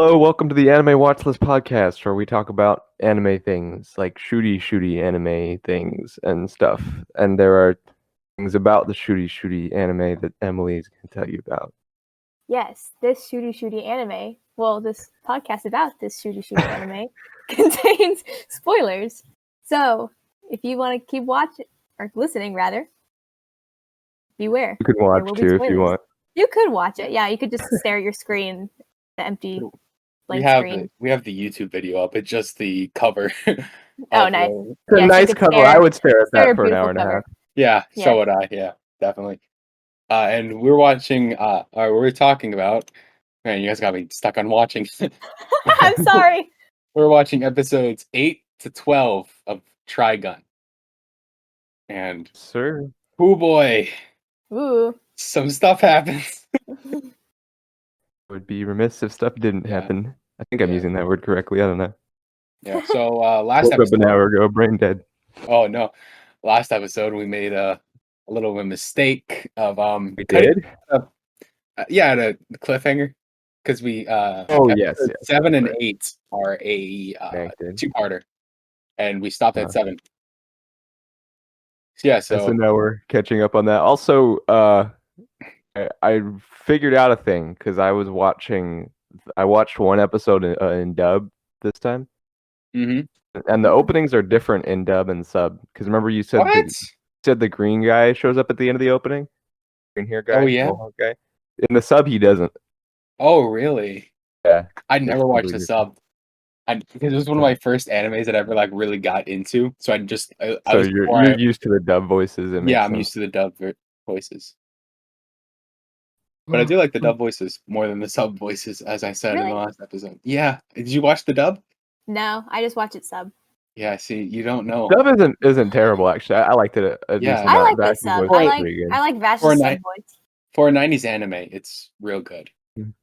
Hello, welcome to the Anime Watchlist podcast, where we talk about anime things, like shooty anime things and stuff. And there are things about the shooty anime that Emily is going to tell you about. Yes, this shooty anime, this podcast about this shooty anime contains spoilers. So, if you want to keep watching, or listening rather, beware. You can watch too if you want. You could watch it. Yeah, you could just stare at your screen, the empty blank screen. We have the YouTube video up. It's just the cover. Oh, nice. It's a nice cover. I would stare at that for an hour and a half. Yeah, so would I. Yeah, definitely. And we're watching, we're talking about, man, you guys got me stuck on watching. I'm sorry. We're watching episodes 8 to 12 of Trigun. And, oh boy. Ooh. Some stuff happens. Would be remiss if stuff didn't happen. I think I'm using that word correctly. I don't know. Yeah, so last episode. An hour ago, brain dead. Oh, no. Last episode, we made a little of a mistake of we did the cliffhanger, because we yes 7 and 8 are a two-parter, and we stopped at 7. So now we're catching up on that. Also, I figured out a thing because I watched one episode in dub this time. And the openings are different in dub and sub, because remember you said the green guy shows up at the end of the opening. Green hair guy. Oh yeah. Okay. In the sub, he doesn't. Oh really? Yeah. I never watched the sub. Because it was one of my first animes that I ever really got into. So you're used to the dub voices. I'm used to the dub voices. But I do like the dub voices more than the sub voices, as I said in the last episode. Yeah. Did you watch the dub? No, I just watch it sub. Yeah, see, you don't know. Dub isn't terrible, actually. I liked it. I like the sub. I like Vash's sub voice. For a 90s anime, it's real good.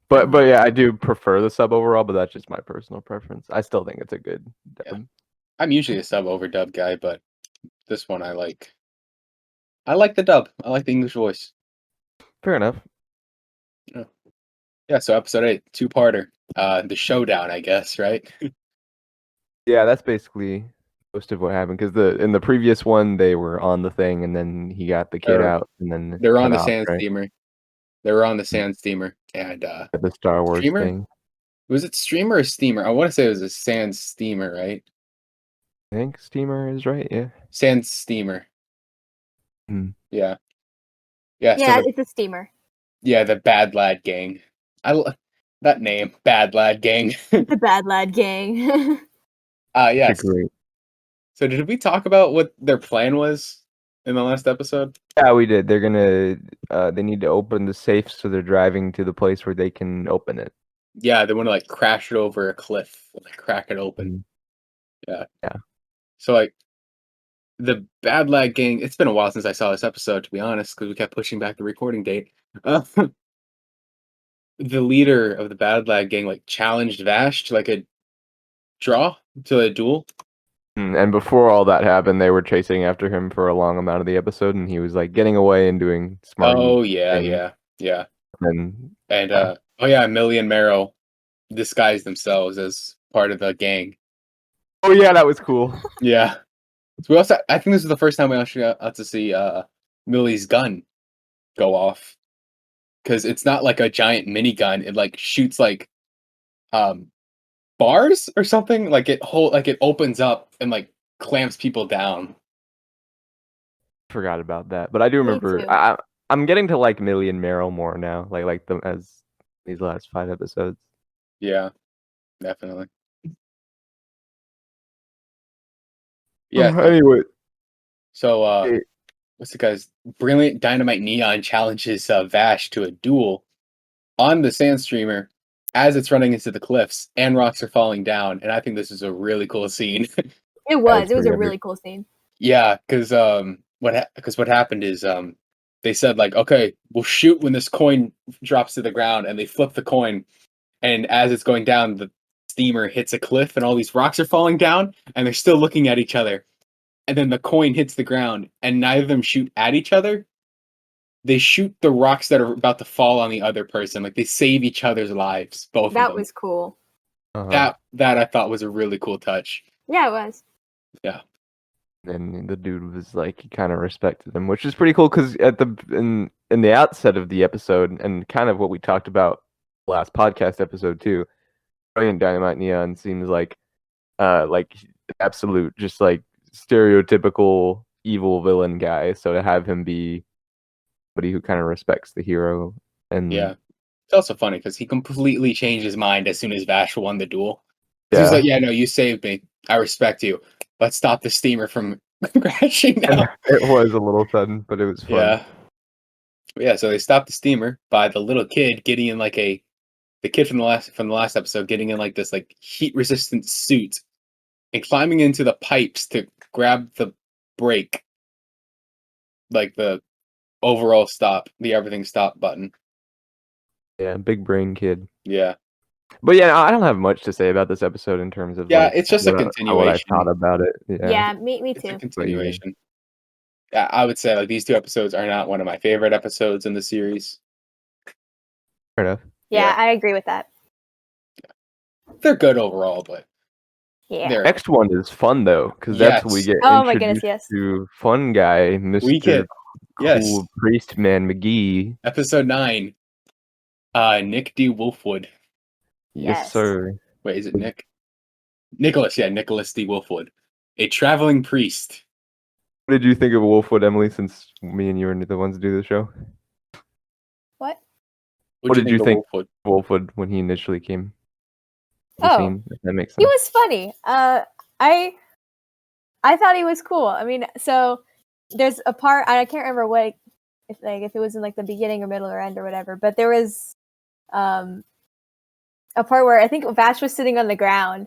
But yeah, I do prefer the sub overall, but that's just my personal preference. I still think it's a good dub. Yeah. I'm usually a sub over dub guy, but this one I like. I like the dub. I like the English voice. Fair enough. Yeah, so episode 8, two-parter. The showdown, I guess, right? Yeah, that's basically most of what happened, because in the previous one they were on the thing, and then he got the kid out, and then they were on the sand steamer. They were on the sand steamer, and the Star Wars thing. Was it streamer or steamer? I want to say it was a sand steamer, right? I think steamer is right. Yeah. Sand steamer. Yeah. Yeah, it's a steamer. Yeah, the Bad Lad Gang. That name, Bad Lad Gang. The Bad Lad Gang. Yes. So did we talk about what their plan was in the last episode? Yeah, we did. They're gonna they need to open the safe, so they're driving to the place where they can open it. Yeah, they want to crash it over a cliff, crack it open. Yeah. So the Bad Lad Gang. It's been a while since I saw this episode, to be honest, because we kept pushing back the recording date. The leader of the Bad Lad Gang challenged Vash to a duel. And before all that happened, they were chasing after him for a long amount of the episode, and he was getting away and doing smart. Oh yeah. And Emily and Meryl disguised themselves as part of the gang. Oh yeah, that was cool. Yeah. So I think this is the first time we actually got to see Millie's gun go off, because it's not a giant minigun. It shoots bars or something. It opens up and clamps people down. Forgot about that, but I do remember. I'm getting to like Millie and Meryl more now, like them as these last 5 episodes. Yeah, definitely. Yeah. Anyway, so what's the guy's Brilliant Dynamite Neon challenges Vash to a duel on the sand streamer as it's running into the cliffs and rocks are falling down, and I think this is a really cool scene. It was a really cool scene. Yeah, because what happened is they said okay, we'll shoot when this coin drops to the ground, and they flip the coin, and as it's going down, the steamer hits a cliff and all these rocks are falling down, and they're still looking at each other, and then the coin hits the ground, and neither of them shoot at each other. They shoot the rocks that are about to fall on the other person. They save each other's lives, both of them. That was cool. That I thought was a really cool touch. Yeah, it was. Yeah. And the dude was like, he kind of respected him, which is pretty cool because in the outset of the episode, and kind of what we talked about last podcast episode too, Brilliant Dynamite Neon seems like absolute just like stereotypical evil villain guy. So to have him be somebody who kind of respects the hero, and yeah, it's also funny because he completely changed his mind as soon as Vash won the duel. yeah. He was like, "Yeah, no, you saved me. I respect you. Let's stop the steamer from crashing now." And it was a little sudden, but it was fun. Yeah. So they stopped the steamer by the little kid getting in like the kid from the last episode getting in like this like heat resistant suit and climbing into the pipes to grab the brake, like the overall stop, the everything stop button. Yeah, big brain kid. Yeah. But yeah, I don't have much to say about this episode in terms of like, it's just a what continuation. I thought about it. Yeah, me It's too. a continuation. Yeah, I would say like these 2 episodes are not one of my favorite episodes in the series. Fair enough. Yeah, I agree with that. They're good overall, but Yeah. Next one is fun though, because that's when we get introduced to fun guy, Mr. Cool Priest Man McGee. Episode 9. Nick D. Wolfwood. Yes, sir. Wait, is it Nick? Nicholas, Nicholas D. Wolfwood. A traveling priest. What did you think of Wolfwood, Emily, since me and you are the ones to do the show? What? What did you think of Wolfwood when he initially came? Scene, if that makes sense. He was funny. I thought he was cool. I mean, so there's a part, I can't remember what, if it was in like the beginning or middle or end or whatever, but there was a part where I think Vash was sitting on the ground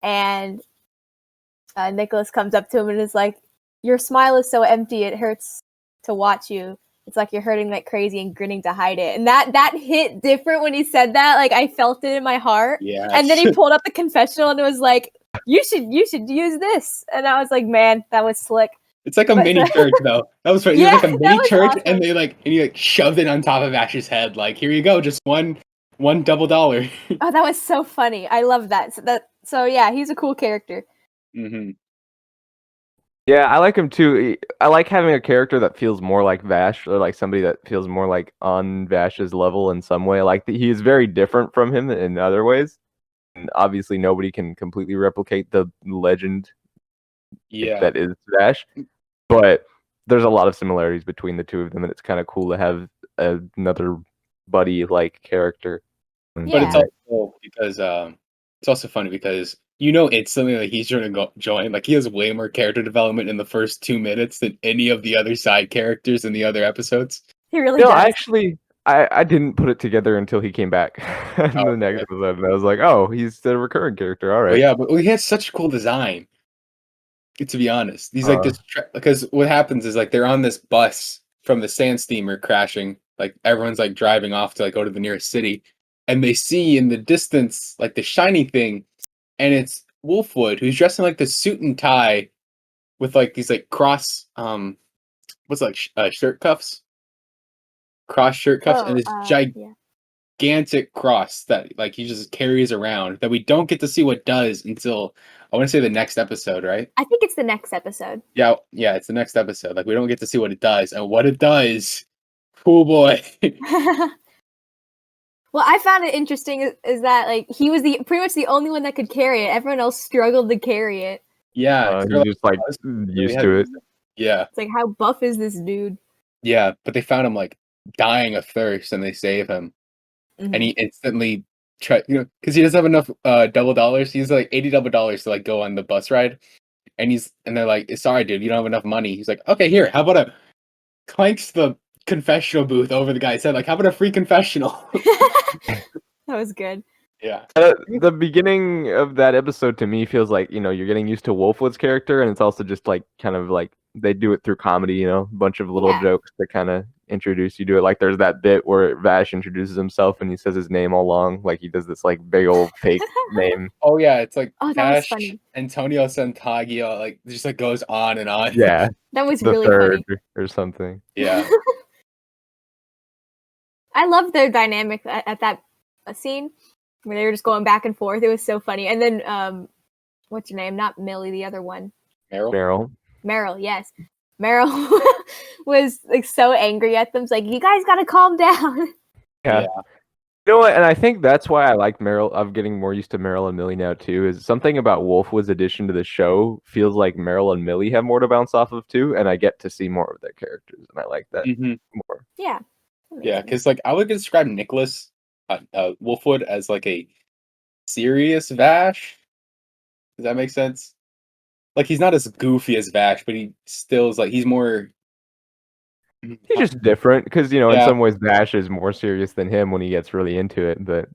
and Nicholas comes up to him and is like, "Your smile is so empty, it hurts to watch you. It's like you're hurting like crazy and grinning to hide it." And that hit different when he said that. Like I felt it in my heart. Yeah. And then he pulled up the confessional and it was like, you should use this. And I was like, man, that was slick. It's like a mini church though. That was funny. Yeah, it was like a mini church, awesome. and he shoved it on top of Ash's head. Like, here you go, just one $1. Oh, that was so funny. I love that. So yeah, he's a cool character. Mm-hmm. Yeah, I like him too. I like having a character that feels more like Vash, or like somebody that feels more like on Vash's level in some way. Like he is very different from him in other ways. And obviously, nobody can completely replicate the legend that is Vash. But there's a lot of similarities between the two of them, and it's kind of cool to have another buddy-like character. But it's also because it's also funny because instantly like he's trying to join. Like he has way more character development in the first 2 minutes than any of the other side characters in the other episodes. He really does. Actually, I didn't put it together until he came back in the next episode, and I was like, oh, he's the recurring character. All right. Well, yeah, but he has such a cool design. To be honest, he's like this because what happens is like they're on this bus from the sand steamer crashing. Like everyone's like driving off to like go to the nearest city, and they see in the distance like the shiny thing, and it's Wolfwood who's dressed in like the suit and tie with like these like cross what's it, like shirt cuffs, cross shirt cuffs, and this gigantic cross that like he just carries around that we don't get to see what does until I want to say the next episode, right? I think it's the next episode. Yeah, it's the next episode. Like we don't get to see what it does, and what it does, cool boy. Well, I found it interesting is that like he was pretty much the only one that could carry it. Everyone else struggled to carry it. Yeah, he's just like used to it. Yeah, it's like how buff is this dude? Yeah, but they found him like dying of thirst, and they save him, and he instantly because he doesn't have enough double dollars. He's like $80 double dollars to like go on the bus ride, and they're like, "Sorry, dude, you don't have enough money." He's like, "Okay, here, how about clanks the confessional booth over the guy's head. Like, how about a free confessional?" That was good. Yeah. The beginning of that episode to me feels like, you're getting used to Wolfwood's character, and it's also just like kind of like they do it through comedy, a bunch of little jokes that kind of introduce you to it. Like there's that bit where Vash introduces himself and he says his name all long, like he does this like big old fake name. Oh yeah, it's like Vash, Antonio Santagio, like just like goes on and on. Yeah. That was the really third funny. Or something. Yeah. I love their dynamic at that scene where they were just going back and forth. It was so funny. And then what's your name? Not Millie, the other one. Meryl, yes. Meryl was like so angry at them. It's like, you guys gotta calm down. Yeah. You know what? And I think that's why I like Meryl. I'm getting more used to Meryl and Millie now too. Is something about Wolfwood's addition to the show feels like Meryl and Millie have more to bounce off of too, and I get to see more of their characters, and I like that more. Yeah. Yeah, because like I would describe Nicholas Wolfwood as like a serious Vash. Does that make sense? Like he's not as goofy as Vash, but he still is like he's more. He's just different because in Yeah. some ways Vash is more serious than him when he gets really into it. But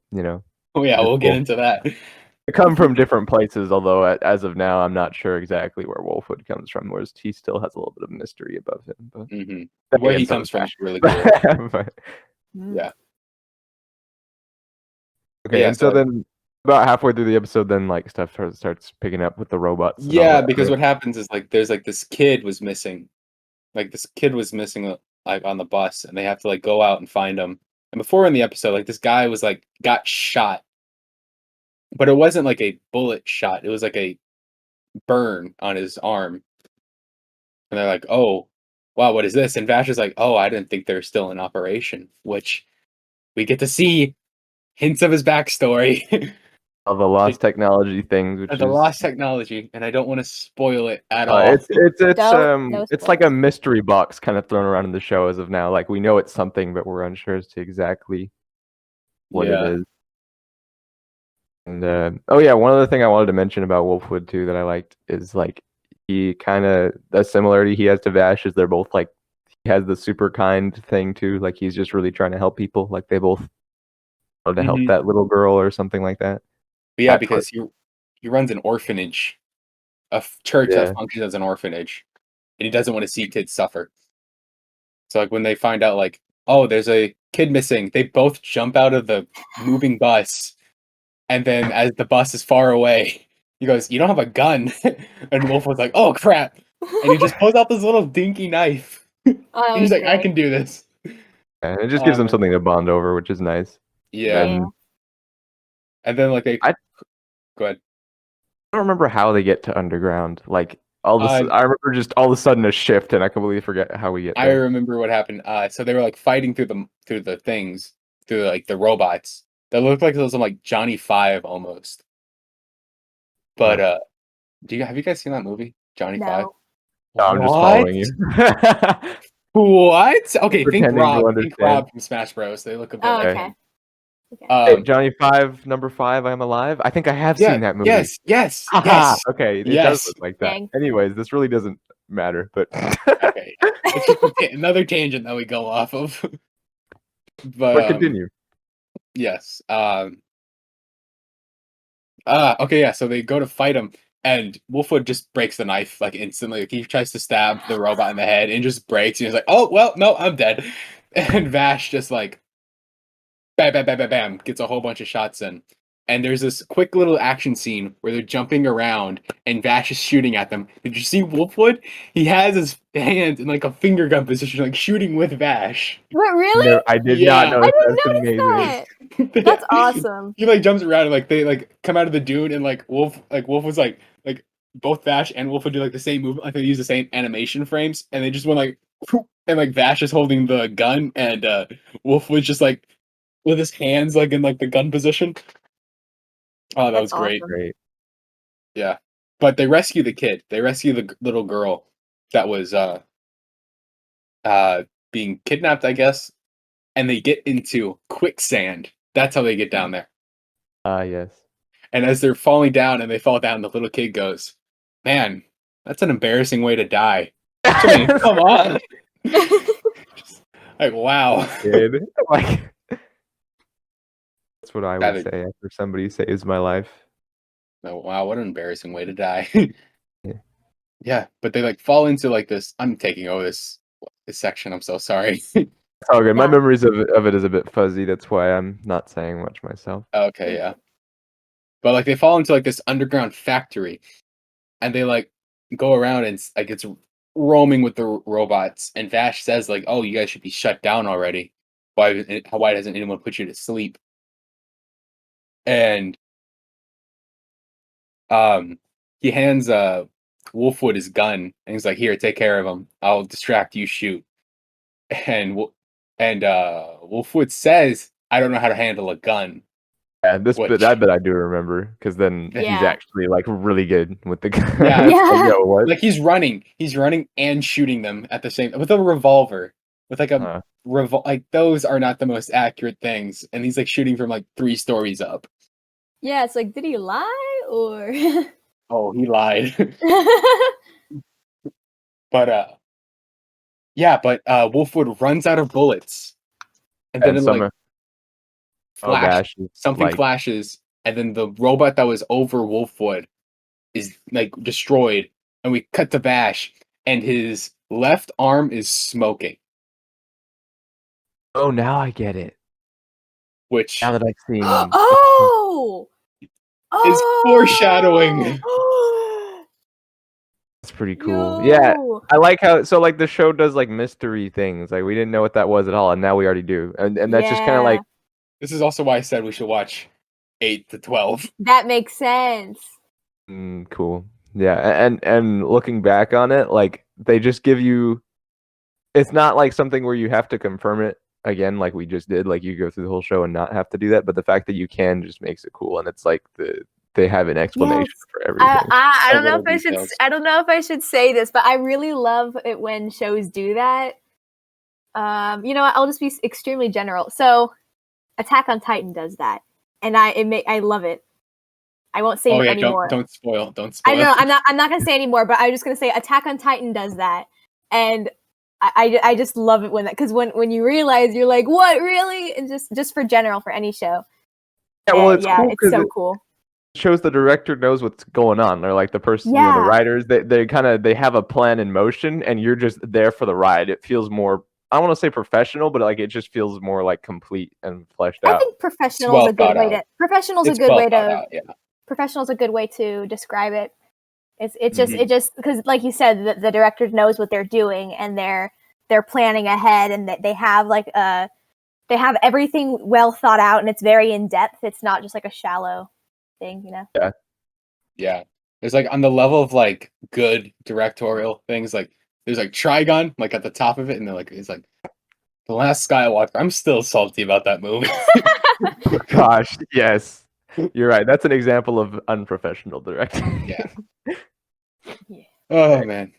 Oh yeah, we'll get into that. They come from different places, although as of now, I'm not sure exactly where Wolfwood comes from. Whereas he still has a little bit of mystery above him. But Where he comes from is really cool. But, yeah. Okay, yeah, and so then about halfway through the episode, then like stuff starts picking up with the robots. Yeah, because what happens is like there's like this kid was missing. Like this kid was missing like on the bus, and they have to like go out and find him. And before in the episode, like this guy was like got shot, but it wasn't like a bullet shot. It was like a burn on his arm. And they're like, "Oh, wow, what is this?" And Vash is like, "Oh, I didn't think they're still in operation." Which we get to see hints of his backstory. Of the lost technology things, which the is lost technology, and I don't want to spoil it at all. It's like a mystery box kind of thrown around in the show as of now. Like we know it's something, but we're unsure as to exactly what it is. And one other thing I wanted to mention about Wolfwood too that I liked is like he kind of the similarity he has to Vash is they're both like he has the super kind thing too. Like he's just really trying to help people. Like they both wanted to help that little girl or something like that. But yeah, because he runs an orphanage, a church that functions as an orphanage, and he doesn't want to see kids suffer. So like when they find out like, oh, there's a kid missing, they both jump out of the moving bus, and then as the bus is far away, he goes, "You don't have a gun," and Wolf was like, "Oh crap!" And he just pulls out this little dinky knife. He's like, "I can do this." And it just gives them something to bond over, which is nice. Yeah. And then like go ahead. I don't remember how they get to underground. Like I remember just all of a sudden a shift, and I completely forget how we get there. I remember what happened. So they were like fighting through the things, through like the robots that looked like those like Johnny Five almost. But have you guys seen that movie, Johnny Five? No, I'm just following you. What? Okay, think Rob. Think Rob from Smash Bros. They look a bit. Okay. Hey, Johnny Five, number 5, I'm alive. I think I have seen that movie. Yes. Okay, it does look like that. Dang. Anyways, this really doesn't matter, but okay, it's just another tangent that we go off of. But continue. Yes. Okay, yeah. So they go to fight him, and Wolfwood just breaks the knife like instantly. Like, he tries to stab the robot in the head and just breaks. And he's like, "Oh well, no, I'm dead." And Vash just like bam, bam, bam, bam, bam, gets a whole bunch of shots in. And there's this quick little action scene where they're jumping around and Vash is shooting at them. Did you see Wolfwood? He has his hands in like a finger gun position, like shooting with Vash. What, really? No, I did not know. I didn't notice that. That's awesome. He like jumps around and like they like come out of the dune and like Wolf was like both Vash and Wolf would do like the same movement, like they use the same animation frames, and they just went like and like Vash is holding the gun and Wolf was just like with his hands like in like the gun position. Oh, that was great. Awesome. Great. Yeah. But they rescue the kid. They rescue the little girl that was being kidnapped, I guess. And they get into quicksand. That's how they get down there. Yes. And as they're falling down and they fall down, the little kid goes, "Man, that's an embarrassing way to die." I mean, come on. Like, wow. Kid. Like that's what I would say after somebody saves my life. Oh, wow, what an embarrassing way to die. Yeah, but they like fall into like this. I'm taking over this section. I'm so sorry. It's all good. My memories of it is a bit fuzzy. That's why I'm not saying much myself. Okay, yeah. But like they fall into like this underground factory, and they like go around and like it's roaming with the robots. And Vash says like, "Oh, you guys should be shut down already. Why doesn't anyone put you to sleep?" and he hands Wolfwood his gun, and he's like, "Here, take care of him. I'll distract you. Shoot." And Wolfwood says, "I don't know how to handle a gun." Yeah, this Which, bit I bet I do remember, because then he's Yeah. actually like really good with the gun. Yeah. Yeah. Like, yo, what? like he's running and shooting them at the same with a revolver, with like a like those are not the most accurate things, and he's like shooting from like 3 stories up. Yeah, it's like, did he lie or? Oh, he lied. But Wolfwood runs out of bullets, and then And it some like Vash is something like, flashes, and then the robot that was over Wolfwood is like destroyed, and we cut to Vash, and his left arm is smoking, oh, now I get it. which Now that I've seen, Oh! is foreshadowing. that's pretty cool. Yeah, Yo! I like how like the show does like mystery things. Like we didn't know what that was at all, and now we already do. And that's just kind of like, This is also why I said we should watch 8 to 12. That makes sense. cool. Yeah, and looking back on it, like they just give you. It's not like something where you have to confirm it again, like we just did. Like you go through the whole show and not have to do that. But the fact that you can just makes it cool, and it's like they have an explanation for everything. I don't know little if I should. details. I don't know if I should say this, but I really love it when shows do that. You know what? I'll just be extremely general. So, Attack on Titan does that, and I love it. I won't say anymore. Don't spoil. Don't I spoil. know I'm not gonna say anymore, but I'm just gonna say Attack on Titan does that, and I just love it when that, because when you realize, you're like, what, really? And just for general, for any show. Yeah, well, it's cool it's so cool. It shows the director knows what's going on. They're like the person, the writers, they have a plan in motion, and you're just there for the ride. It feels more, I don't want to say professional, but like it just feels more like complete and fleshed out. I think professional is a good way to. Professional is a good way to describe it. It just because, like you said, the director knows what they're doing, and they're planning ahead, and that they have they have everything well thought out, and it's very in depth. It's not just like a shallow thing, you know. Yeah. There's like, on the level of like good directorial things, like there's like Trigun like at the top of it, and they're like, it's like The Last Skywalker. I'm still salty about that movie. Oh, gosh, yes. You're right. That's an example of unprofessional directing. Yeah. Oh man,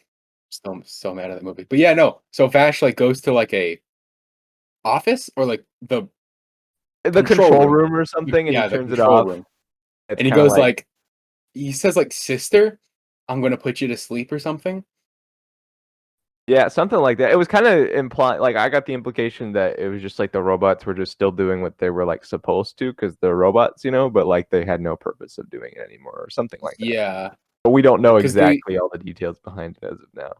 still so mad at that movie. But yeah, no. So Vash like goes to like a office, or like the control room or something, and he turns it off. And he goes like, he says like, "Sister, I'm gonna put you to sleep," or something. Yeah, something like that. It was kind of implied. Like I got the implication that it was just like the robots were just still doing what they were like supposed to, because they're robots, you know. But like they had no purpose of doing it anymore, or something like that. Yeah, but we don't know exactly all the details behind it as of now.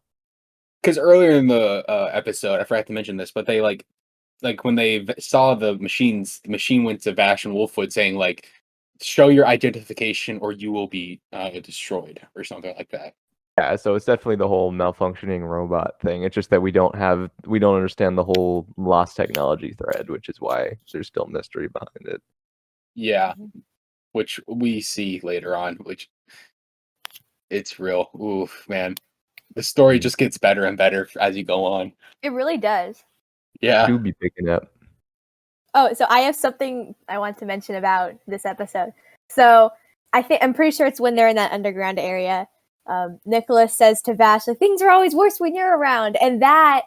Because earlier in the episode, I forgot to mention this, but they like when they saw the machines, the machine went to Vash and Wolfwood saying like, "Show your identification, or you will be destroyed," or something like that. Yeah, so it's definitely the whole malfunctioning robot thing. It's just that we don't understand the whole lost technology thread, which is why there's still mystery behind it. Yeah, which we see later on, which it's real. Oof, man. The story just gets better and better as you go on. It really does. Yeah. Do be picking up. Oh, so I have something I want to mention about this episode. So I'm pretty sure it's when they're in that underground area. Nicholas says to Vash, like, things are always worse when you're around, and that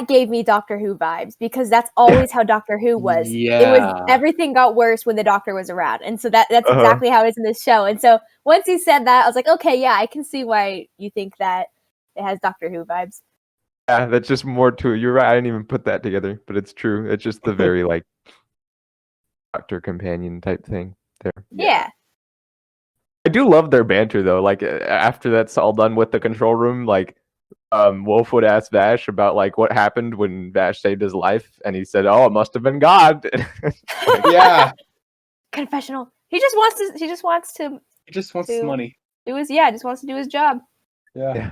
gave me Doctor Who vibes, because that's always how Doctor Who was. Yeah. It was, everything got worse when the Doctor was around, and so that's exactly how it is in this show. And so once he said that, I was like, okay, yeah, I can see why you think that it has Doctor Who vibes. Yeah, that's just more to it. You're right. I didn't even put that together, but it's true. It's just the very like doctor companion type thing there. Yeah. I do love their banter though. Like after that's all done with the control room, like Wolf would ask Vash about like what happened when Vash saved his life, and he said, "Oh, it must have been God." Yeah. Confessional. He just wants the money. Just wants to do his job. Yeah.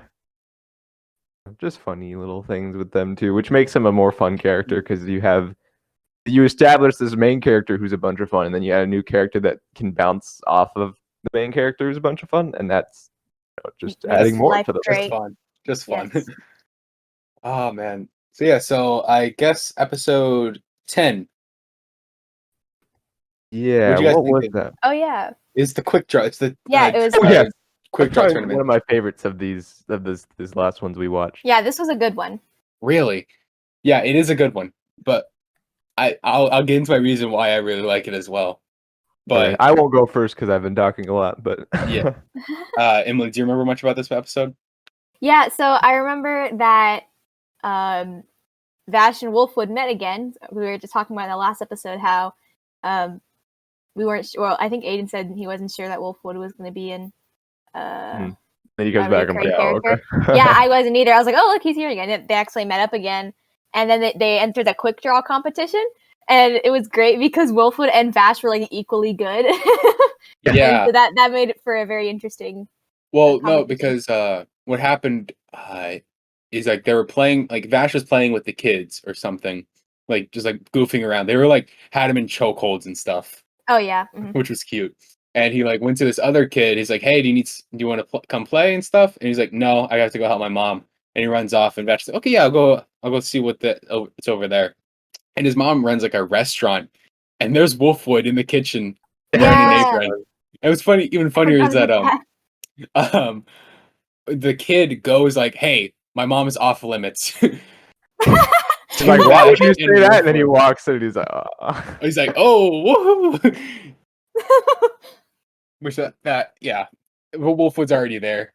Just funny little things with them too, which makes him a more fun character, because you have you establish this main character who's a bunch of fun, and then you add a new character that can bounce off of the main character who's a bunch of fun, and that's just adding more to the Just fun. Just fun. Yes. Oh man. So yeah, so I guess episode 10. Yeah, what was that? Oh yeah. It's the quick draw. It's the it was quick draw tournament. One of my favorites of these last ones we watched. Yeah, this was a good one. Really? Yeah, it is a good one. But I'll get into my reason why I really like it as well. But I won't go first because I've been talking a lot. But yeah, Emily, do you remember much about this episode? Yeah, so I remember that Vash and Wolfwood met again. We were just talking about in the last episode how we weren't sure. Well, I think Ayden said he wasn't sure that Wolfwood was going to be in. Then he comes back and like, okay. Yeah, I wasn't either. I was like, oh look, he's here again. They actually met up again, and then they entered a quick draw competition. And it was great because Wolfwood and Vash were like equally good. Yeah. So that made it for a very interesting. Well, no, because what happened is like they were playing, like Vash was playing with the kids or something, like just like goofing around. They were like had him in chokeholds and stuff. Oh yeah, which was cute. And he like went to this other kid. He's like, "Hey, do you want to come play and stuff?" And he's like, "No, I have to go help my mom." And he runs off. And Vash is like, "Okay, yeah, I'll go see what it's over there." And his mom runs like a restaurant, and there's Wolfwood in the kitchen wearing an apron. It was funny. Even funnier is that the kid goes like, "Hey, my mom is off limits." He's like, "Why would you say that?" And then he walks in, and he's like, "Oh." He's like, "Oh, whoa." Which yeah, Wolfwood's already there.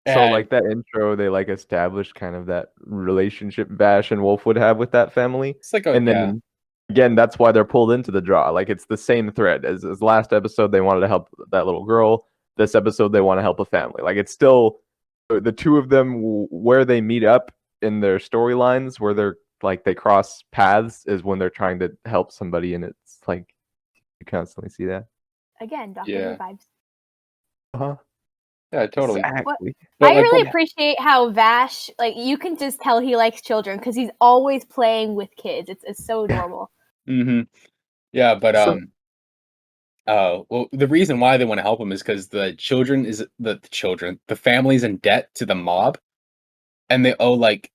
So like that intro, they like established kind of that relationship Vash and Wolf would have with that family. It's like and then again, that's why they're pulled into the draw. Like it's the same thread as last episode. They wanted to help that little girl. This episode, they want to help a family. Like it's still the two of them where they meet up in their storylines, where they're like they cross paths, is when they're trying to help somebody, and it's like you constantly see that. Again, Doctor Who vibes. Uh-huh. Yeah, totally. Exactly. I really appreciate how Vash, like, you can just tell he likes children because he's always playing with kids. It's so adorable. Yeah, but well, the reason why they want to help him is because the family's in debt to the mob, and they owe like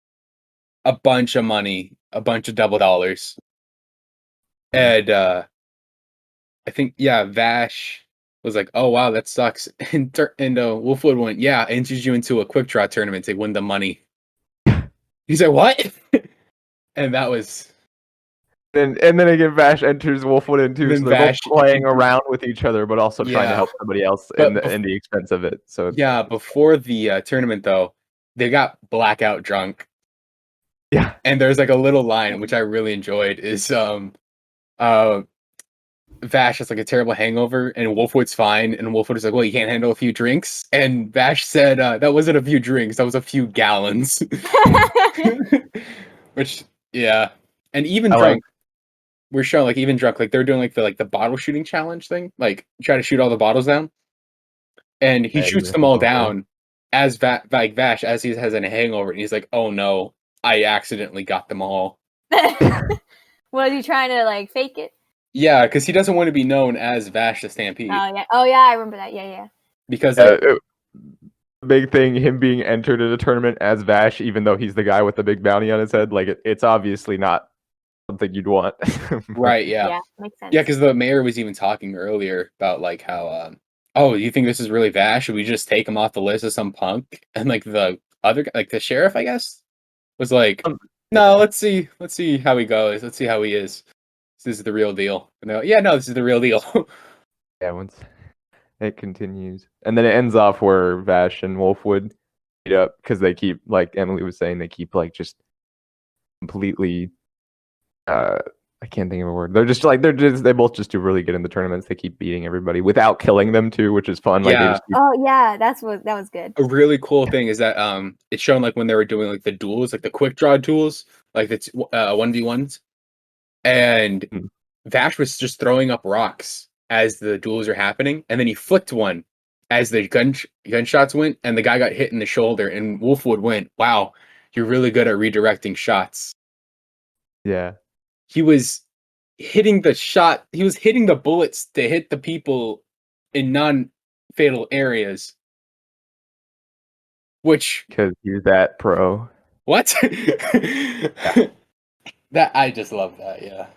a bunch of money, a bunch of double dollars, and I think Vash was like, "Oh wow, that sucks," and Wolfwood went, "Yeah, I entered you into a quick draw tournament to win the money." He's like, "What?" And that was. And then again, Vash enters Wolfwood into, so they're both playing around with each other, but also trying to help somebody else in the expense of it. So before the tournament though, they got blackout drunk. Yeah, and there's like a little line which I really enjoyed is Vash has like a terrible hangover, and Wolfwood's fine, and Wolfwood is like, "Well, you can't handle a few drinks," and Vash said, "That wasn't a few drinks, that was a few gallons." Which, yeah, and even drunk, we're showing like even drunk, like they're doing like the bottle shooting challenge thing, like try to shoot all the bottles down, and he shoots them all down as Vash as he has a hangover, and he's like, "Oh no, I accidentally got them all." Was he trying to like fake it? Yeah, because he doesn't want to be known as Vash the Stampede. Oh yeah, I remember that. Yeah. Because big thing, him being entered at a tournament as Vash, even though he's the guy with the big bounty on his head, like it's obviously not something you'd want. Right? Yeah, makes sense. Yeah, because the mayor was even talking earlier about like how, oh, you think this is really Vash? Should we just take him off the list as some punk? And like the other, like the sheriff, I guess, was like, no, let's see how he goes. Let's see how he is. This is the real deal. And they're like, yeah, no, this is the real deal. Yeah, once it continues, and then it ends off where Vash and Wolfwood meet up because they keep, like Emily was saying, they keep like just completely. I can't think of a word. They both just do really good in the tournaments. They keep beating everybody without killing them too, which is fun. Yeah. Like that was good. A really cool thing is that it's shown like when they were doing like the duels, like the quick draw duels, like the 1v1s, and Vash was just throwing up rocks as the duels are happening, and then he flicked one as the gunshots went, and the guy got hit in the shoulder, and Wolfwood went, "Wow, you're really good at redirecting shots." Yeah. he was hitting the bullets to hit the people in non-fatal areas. Which Because he's that pro. what? That I just love that. Yeah.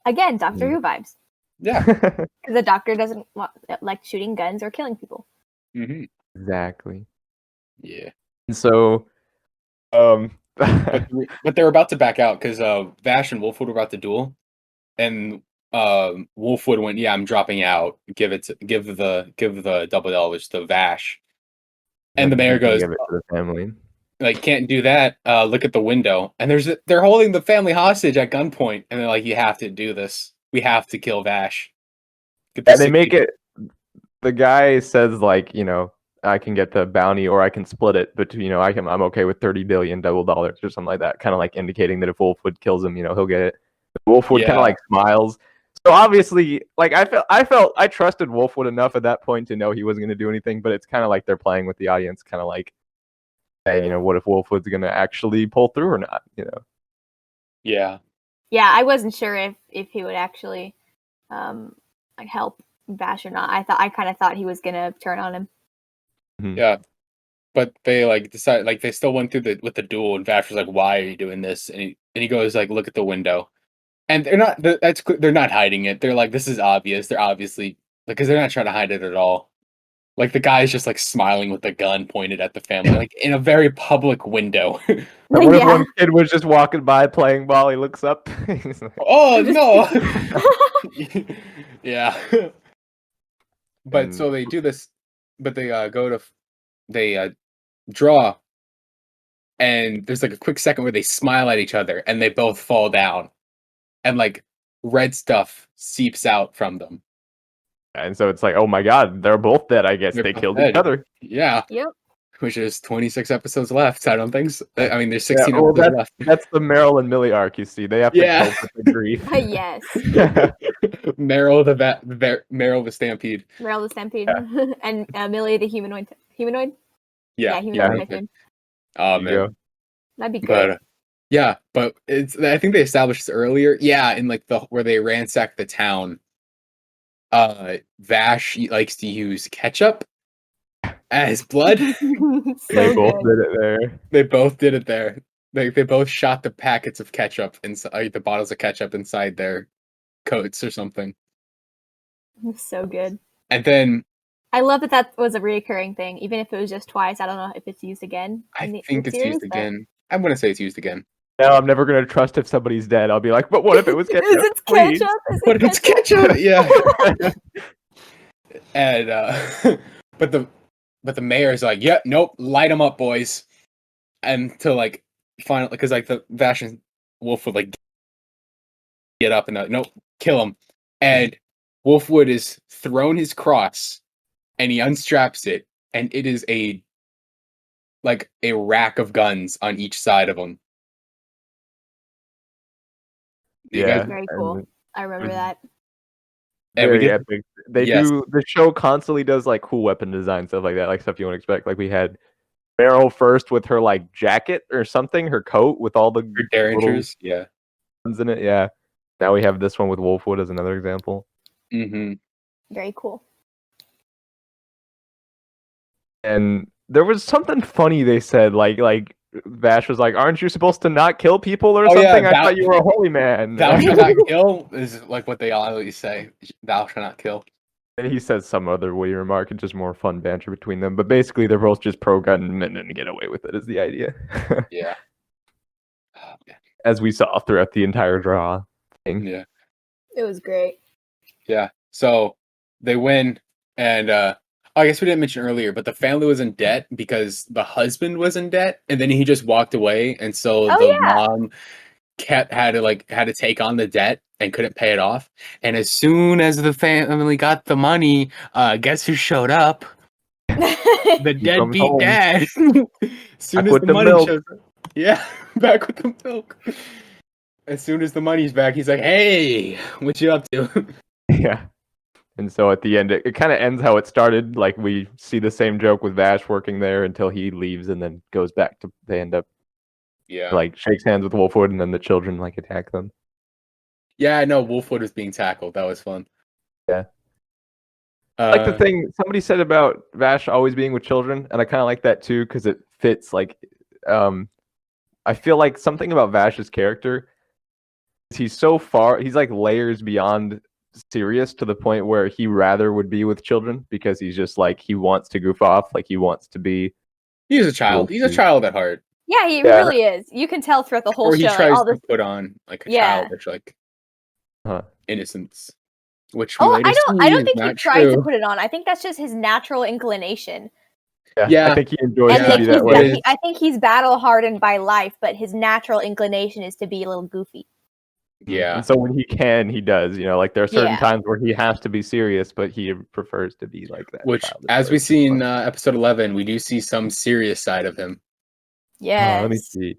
Again, Doctor Who vibes. Yeah. Because the Doctor doesn't like shooting guns or killing people. Mm-hmm. Exactly. Yeah. And so, but they're about to back out because Vash and Wolfwood were about to duel, and Wolfwood went, "Yeah, I'm dropping out. Give the $double to Vash." And the mayor goes, give it to the family. Like, can't do that. Look at the window, and they're holding the family hostage at gunpoint, and they're like, "You have to do this. We have to kill Vash." And they make it. The guy says like, I can get the bounty or I can split it, but I'm okay with $30 billion $double or something like that, kind of like indicating that if Wolfwood kills him, he'll get it. Wolfwood kind of like smiles. So obviously, like I trusted Wolfwood enough at that point to know he wasn't going to do anything, but it's kind of like they're playing with the audience, kind of like, hey, what if Wolfwood's going to actually pull through or not, Yeah. Yeah, I wasn't sure if he would actually like help Vash or not. I kind of thought he was gonna turn on him. Mm-hmm. Yeah, but they like decided, like, they still went through with the duel, and Vash was like, "Why are you doing this?" And he goes like, "Look at the window," and they're not hiding it. They're like, "This is obvious." They're obviously, because they're not trying to hide it at all. Like, the guy's just like smiling with the gun pointed at the family, like in a very public window. What if one kid was just walking by playing ball? He looks up. He's like, oh no! Yeah. But so they do this, but they draw, and there's like a quick second where they smile at each other, and they both fall down, and like red stuff seeps out from them. And so it's like, oh my god, they're both dead. I guess they killed each other. Yeah. Yep. Which is 26 episodes left. I don't think so. I mean, there's 16 episodes left. That's the Meryl and Millie arc, you see. They have to cope with the grief. Yes. Meryl the Stampede. Meryl the Stampede. Yeah. And Millie the humanoid. Humanoid? Yeah. Humanoid. Oh, man. That'd be good. But I think they established this earlier. Yeah, in like where they ransack the town. Vash likes to use ketchup as blood. They both did it there. They both did it there. They both shot the packets of ketchup inside the bottles of ketchup inside their coats or something. So good. And then I love that was a reoccurring thing, even if it was just twice. I don't know if it's used again. I think it's used again. I'm gonna say it's used again. No, I'm never gonna trust if somebody's dead. I'll be like, but what if it was ketchup? Is it ketchup? What if it's ketchup? Yeah. And but the mayor's like, "Yep, nope, light them up, boys." And to like finally, because like the Vash and Wolf would like get up and like, nope, kill him. And Wolfwood is thrown his cross, and he unstraps it, and it is a rack of guns on each side of him. Yeah, very cool. I remember that. Very epic. They do. The show constantly does like cool weapon design stuff like that, like stuff you wouldn't expect. Like we had Meryl first with her like jacket or something, her coat with all the derringers, guns in it. Yeah. Now we have this one with Wolfwood as another example. Mm-hmm. Very cool. And there was something funny they said, like Vash was like, "Aren't you supposed to not kill people or something? Yeah, I thought you were a holy man." Thou shalt not kill is like what they always say. Thou shalt not kill. And he says some other witty remark. It's just more fun banter between them. But basically, they're both just pro-gun and get away with it is the idea. Yeah. As we saw throughout the entire draw thing. Yeah. It was great. Yeah. So they win, and I guess we didn't mention earlier, but the family was in debt because the husband was in debt, and then he just walked away, and so mom had to take on the debt and couldn't pay it off. And as soon as the family got the money, guess who showed up? The deadbeat dad. As soon as the money shows up, back with the milk. As soon as the money's back, he's like, "Hey, what you up to?" Yeah. And so at the end, it kind of ends how it started. Like we see the same joke with Vash working there until he leaves and then goes back to, they end up, like shakes hands with Wolfwood and then the children like attack them. Yeah, I know Wolfwood was being tackled. That was fun. Yeah. Like the thing somebody said about Vash always being with children, and I kind of like that too because it fits. Like, I feel like something about Vash's character is he's like layers beyond serious to the point where he rather would be with children because he's just like he wants to goof off, like he wants to be. He's a child. He's a child at heart. Yeah, he really is. You can tell throughout the whole or show. He tries like, to put on like a childish like innocence. Which we later I don't think he tried to true. put it on. I think that's just his natural inclination. Yeah, I think he enjoys and to be that way. I think he's battle hardened by life, but his natural inclination is to be a little goofy. Yeah. And so when he can, he does. You know, like there are certain times where he has to be serious, but he prefers to be like that. Which, as we see in episode 11, we do see some serious side of him. Yes. Let me see.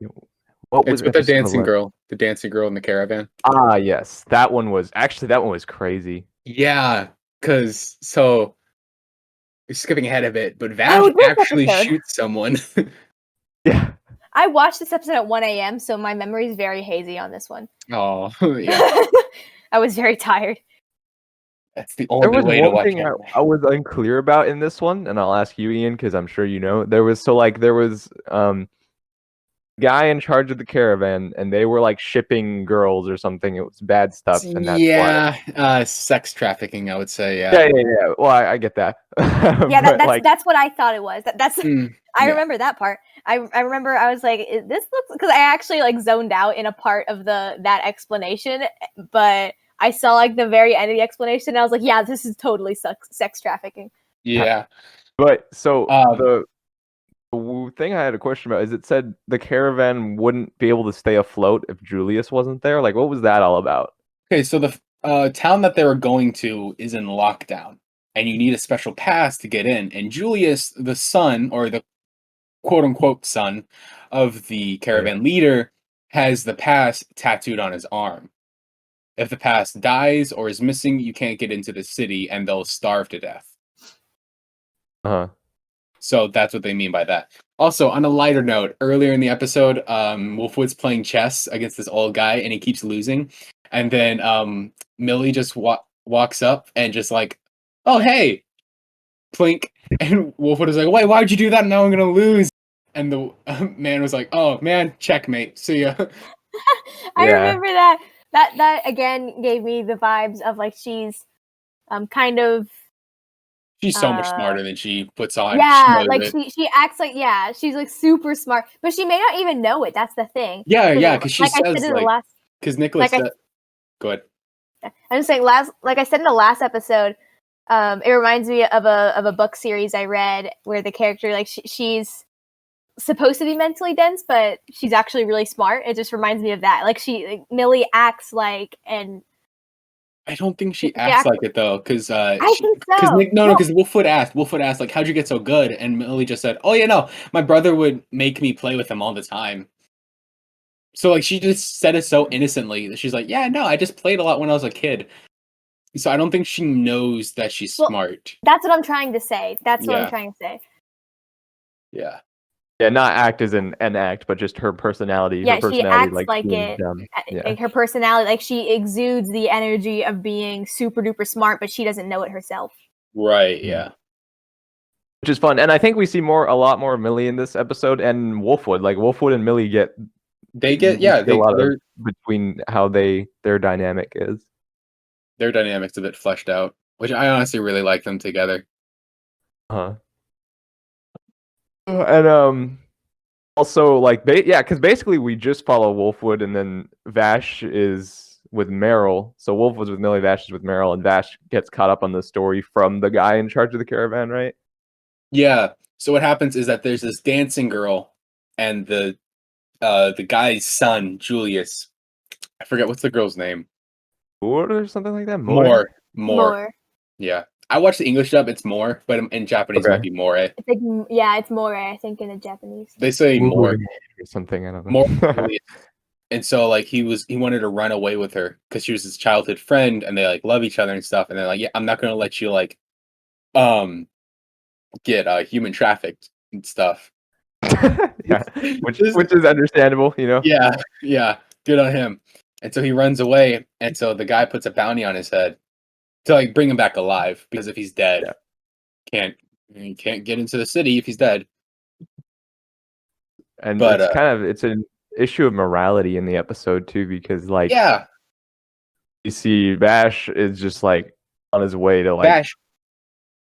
It's with the dancing girl. The dancing girl in the caravan. Ah, yes. That one was crazy. Yeah, because skipping ahead a bit, but Vash actually shoots someone. Yeah. I watched this episode at 1 a.m., so my memory is very hazy on this one. Oh, yeah. I was very tired. That's the only way to watch it. I was unclear about in this one, and I'll ask you, Ian, because I'm sure you know. There was guy in charge of the caravan, and they were like shipping girls or something. It was bad stuff, and that's why. Sex trafficking, I would say. Yeah. Well, I get that. Yeah, that's what I thought it was. I remember that part. I remember I was like, this looks, because I actually like zoned out in a part of that explanation, but I saw like the very end of the explanation, and I was like, yeah, this is totally sex trafficking. Yeah. But so the thing I had a question about is it said the caravan wouldn't be able to stay afloat if Julius wasn't there. Like, what was that all about? Okay, so the town that they were going to is in lockdown, and you need a special pass to get in. And Julius, the son, or the quote-unquote son of the caravan leader, has the pass tattooed on his arm. If the pass dies or is missing, you can't get into the city, and they'll starve to death. So that's what they mean by that. Also, on a lighter note, earlier in the episode, Wolfwood's playing chess against this old guy, and he keeps losing. And then Millie just walks up and just like, oh, hey, plink. And Wolfwood is like, wait, why would you do that? Now I'm going to lose. And the man was like, oh, man, checkmate. See ya. I remember that. That again gave me the vibes of like she's kind of. She's so much smarter than she puts on. Yeah, like she acts like she's like super smart, but she may not even know it. That's the thing. Yeah, because she says like, because Nicholas said. Go ahead. I'm just saying, like I said in the last episode, it reminds me of a book series I read where the character like she's supposed to be mentally dense, but she's actually really smart. It just reminds me of that. Like Millie acts like and. I don't think she acts like it though, because I think so. Because Wolfwood asked, like, how'd you get so good? And Millie just said, oh yeah, no, my brother would make me play with him all the time. So like she just said it so innocently that she's like, yeah, no, I just played a lot when I was a kid. So I don't think she knows that she's smart. That's what I'm trying to say. Yeah. Yeah, not act as an act, but just her personality. Yeah, her personality, she acts like it. Like her personality, like she exudes the energy of being super duper smart, but she doesn't know it herself. Right. Yeah. Which is fun, and I think we see a lot more of Millie in this episode, and Wolfwood. Like Wolfwood and Millie get a lot of between how their dynamic is. Their dynamic's a bit fleshed out, which I honestly really like them together. And also like because basically we just follow Wolfwood, and then Vash is with Meryl. So Wolfwood's with Millie, Vash is with Meryl, and Vash gets caught up on the story from the guy in charge of the caravan, right? Yeah. So what happens is that there's this dancing girl, and the guy's son, Julius. I forget what's the girl's name. Or something like that. More. Yeah. I watched the English dub, it's more, but in Japanese it might be more. It's like, it's more, I think, in the Japanese. They say more or something, I don't know. More. And so like he wanted to run away with her because she was his childhood friend, and they like love each other and stuff, and they're like, yeah, I'm not gonna let you like get human trafficked and stuff. Yeah. Which is understandable, you know? Yeah, good on him. And so he runs away, and so the guy puts a bounty on his head to like bring him back alive, because if he's dead, he can't get into the city if he's dead. And But it's it's an issue of morality in the episode too, because like you see Vash is just like on his way to like Vash.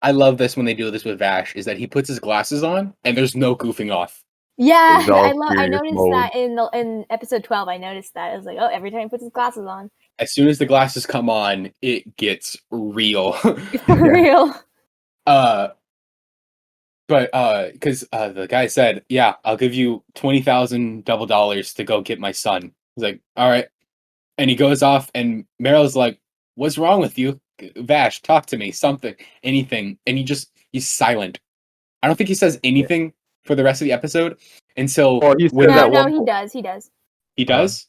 I love this when they do this with Vash, is that he puts his glasses on and there's no goofing off. Yeah, I serious noticed mode. that in episode 12. I noticed that. I was like, oh, every time he puts his glasses on. As soon as the glasses come on, it gets real. For real. But because the guy said, "Yeah, I'll give you $20,000 double dollars to go get my son." He's like, "All right," and he goes off, and Meryl's like, "What's wrong with you, Vash? Talk to me, something, anything." And he's silent. I don't think he says anything for the rest of the episode. And so, he does. He does. He does.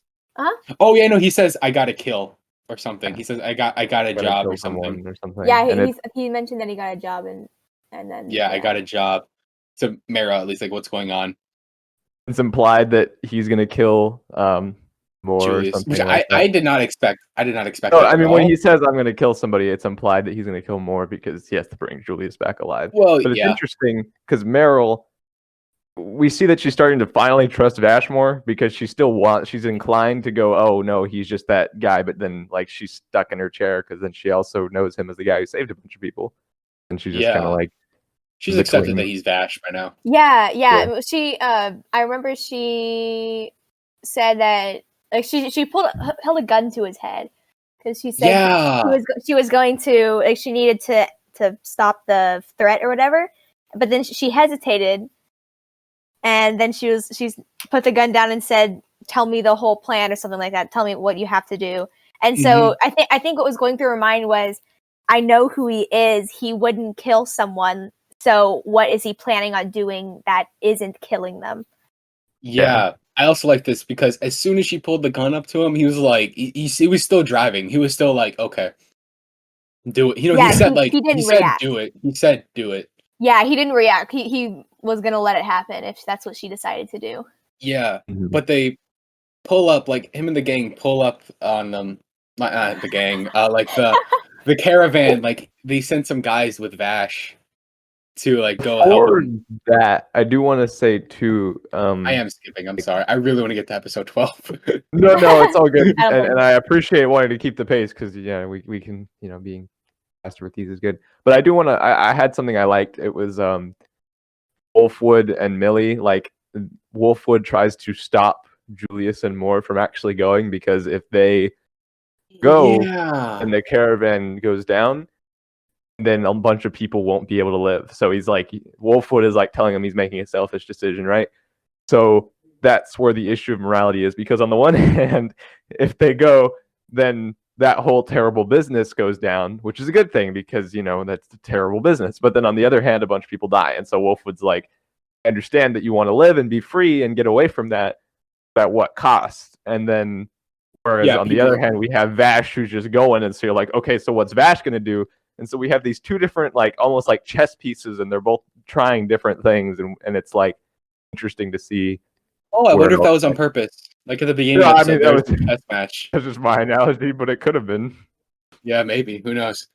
Oh yeah, no, he says, "I got to kill." Or something. He says, I got a job or something. Yeah, he mentioned that he got a job and then I got a job. To Meryl, at least, like, what's going on? It's implied that he's gonna kill more Julius, or something. which like I did not expect. I did not expect. No, I mean, when he says I'm gonna kill somebody, it's implied that he's gonna kill more because he has to bring Julius back alive. Well, but it's interesting because Meryl, we see that she's starting to finally trust Vash more because she's inclined to go, oh no, he's just that guy. But then like she's stuck in her chair because then she also knows him as the guy who saved a bunch of people, and she's just kind of like. She's accepted that he's Vash by now. Yeah. She, I remember she said that like she held a gun to his head because she said she was going to like she needed to stop the threat or whatever, but then she hesitated, and then she's put the gun down and said, "Tell me the whole plan" or something like that. Tell me what you have to do. And so I think what was going through her mind was, I know who he is. He wouldn't kill someone. So what is he planning on doing that isn't killing them? Yeah. I also like this because as soon as she pulled the gun up to him, he was like, he was still driving. He was still like, okay, do it. He said do it. He said, do it. Yeah, he didn't react. He was going to let it happen if that's what she decided to do. Yeah. But they pull up, like him and the gang pull up on them. Not the gang, like the caravan, like they sent some guys with Vash to like go help him. That I do want to say too. I am skipping. I'm sorry. I really want to get to episode 12. No, it's all good, and I appreciate wanting to keep the pace because we can being faster with these is good. But I do want to. I had something I liked. It was Wolfwood and Millie. Like Wolfwood tries to stop Julius and Moore from actually going because if they go and the caravan goes down, then a bunch of people won't be able to live. So he's like, Wolfwood is like telling him he's making a selfish decision, right? So that's where the issue of morality is, because on the one hand, if they go, then that whole terrible business goes down, which is a good thing because, that's a terrible business. But then on the other hand, a bunch of people die. And so Wolfwood's like, I understand that you want to live and be free and get away from that, at what cost? And then, whereas on the other hand, we have Vash who's just going. And so you're like, okay, so what's Vash going to do? And so we have these two different, like, almost like chess pieces, and they're both trying different things. And it's like interesting to see. Oh, I wonder if that was on purpose. Like at the beginning of the episode, there was a chess match. That's just my analogy, but it could have been. Yeah, maybe. Who knows?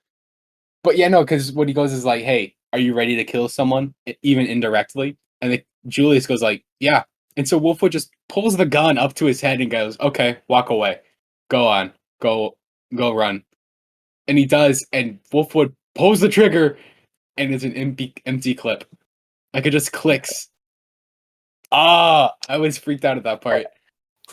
But yeah, no, because what he goes is like, hey, are you ready to kill someone, even indirectly? And Julius goes like, yeah. And so Wolfwood just pulls the gun up to his head and goes, okay, walk away. Go on. Go run. And he does, and Wolfwood pulls the trigger, and it's an empty clip. Like, it just clicks. I was freaked out at that part.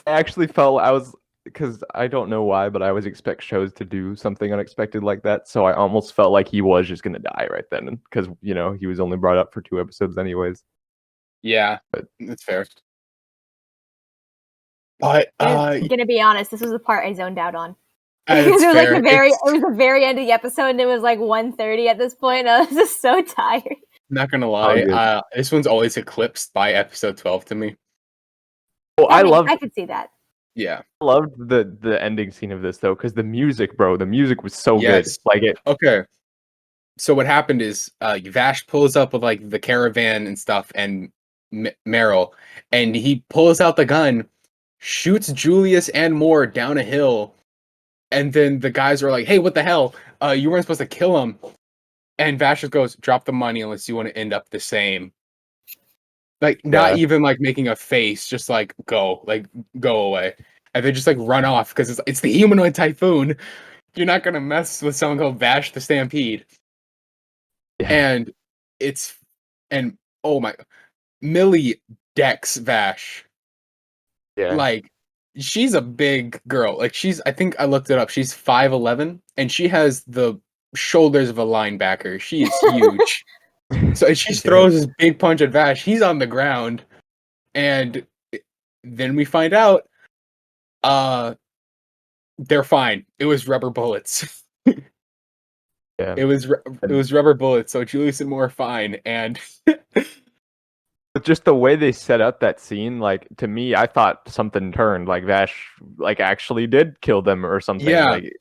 I actually because I don't know why, but I always expect shows to do something unexpected like that, so I almost felt like he was just going to die right then, because, he was only brought up for 2 episodes anyways. Yeah, but that's fair. But, I'm going to be honest, this was the part I zoned out on. It was like it was the very end of the episode, and it was like 1:30 at this point. I was just so tired. Not gonna lie, this one's always eclipsed by episode 12 to me. Oh, I could see that. Yeah, I loved the ending scene of this though, because the music was so good. Like it. Okay, so what happened is Vash pulls up with like the caravan and stuff, and Meryl, and he pulls out the gun, shoots Julius and Moore down a hill, and then the guys are like, "Hey, what the hell? You weren't supposed to kill him." And Vash just goes, "Drop the money unless you want to end up the same." Like, not even like making a face, just like go away, and they just like run off because it's the humanoid typhoon. You're not gonna mess with someone called Vash the Stampede. Yeah. And oh my, Millie decks Vash. Yeah. Like, she's a big girl. Like, I think I looked it up. She's 5'11", and she has the shoulders of a linebacker. She is huge. So she throws this big punch at Vash. He's on the ground, and then we find out, they're fine. It was rubber bullets. Yeah. It was rubber bullets. So Julius and Moore are fine, and But just the way they set up that scene, like, to me, I thought something turned. Like Vash, like, actually did kill them or something. Yeah. Like,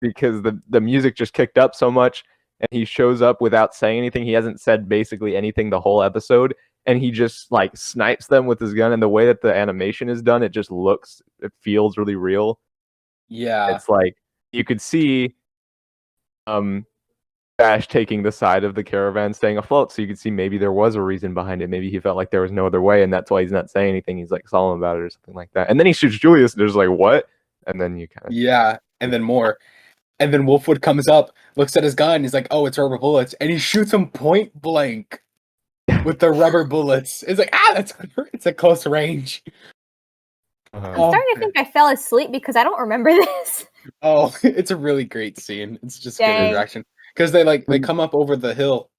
because the music just kicked up so much, and he shows up without saying anything. He hasn't said basically anything the whole episode, and he just like snipes them with his gun. And the way that the animation is done, it feels really real. yeah, It's like you could see, Bash taking the side of the caravan staying afloat, so you could see maybe there was a reason behind it. Maybe he felt like there was no other way, and that's why he's not saying anything. He's like solemn about it or something like that. And then he shoots Julius, and there's like, what? And then you kind of and then more. And then Wolfwood comes up, looks at his gun, he's like, "Oh, it's rubber bullets," and he shoots him point blank with the rubber bullets. It's like, it's at close range. I'm starting to think I fell asleep because I don't remember this. Oh, it's a really great scene. It's just good interaction because they come up over the hill,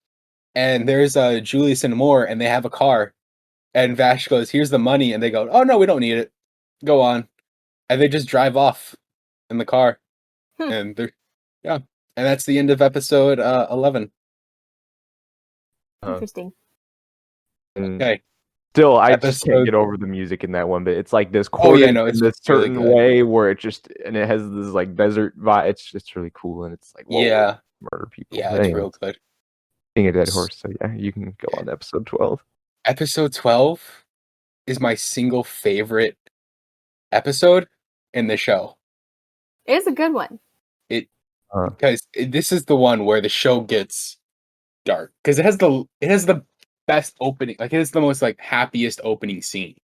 and there's Julius and Moore, and they have a car, and Vash goes, "Here's the money," and they go, "Oh no, we don't need it. Go on," and they just drive off in the car. And and that's the end of episode 11. Interesting. Okay. Still, I just can't get over the music in that one bit. It's like this it's in this really certain way where it has this like desert vibe. It's just really cool, and it's like, whoa, murder people. Yeah, it's real good. Being a dead horse, so yeah, you can go on to episode 12. Episode 12 is my single favorite episode in the show. It is a good one. Because this is the one where the show gets dark because it has the best opening. Like, it is the most like happiest opening scene,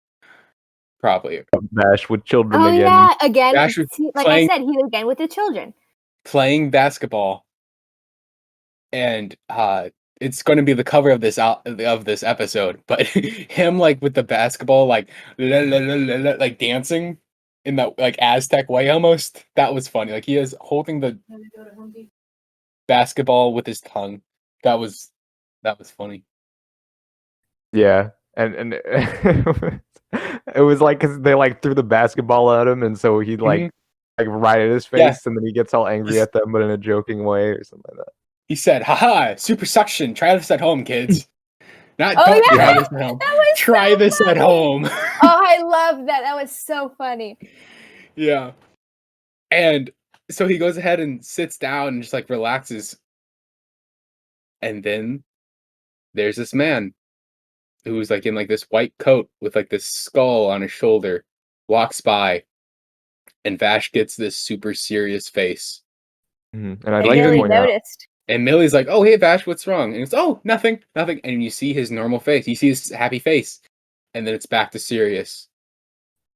probably. Bash with children again. Yeah, again. Bash like I said, he again with the children playing basketball, and it's going to be the cover of this episode. But him like with the basketball, like like dancing in that like Aztec way almost. That was funny. Like, he is holding the basketball with his tongue. That was funny. Yeah, and it was like because they like threw the basketball at him, and so he like right at his face, and then he gets all angry at them, but in a joking way or something like that. He said, "Haha, super suction. Try this at home, kids. Not don't try this at home. Try this at home." Oh, I love that. That was so funny. Yeah. And so he goes ahead and sits down and just like relaxes. And then there's this man who's like in like this white coat with like this skull on his shoulder, walks by, and Vash gets this super serious face. And I'd like to point out, and Millie's like, "Oh, hey Vash, what's wrong?" And it's, "Oh, nothing. And you see his normal face. You see his happy face, and then it's back to serious.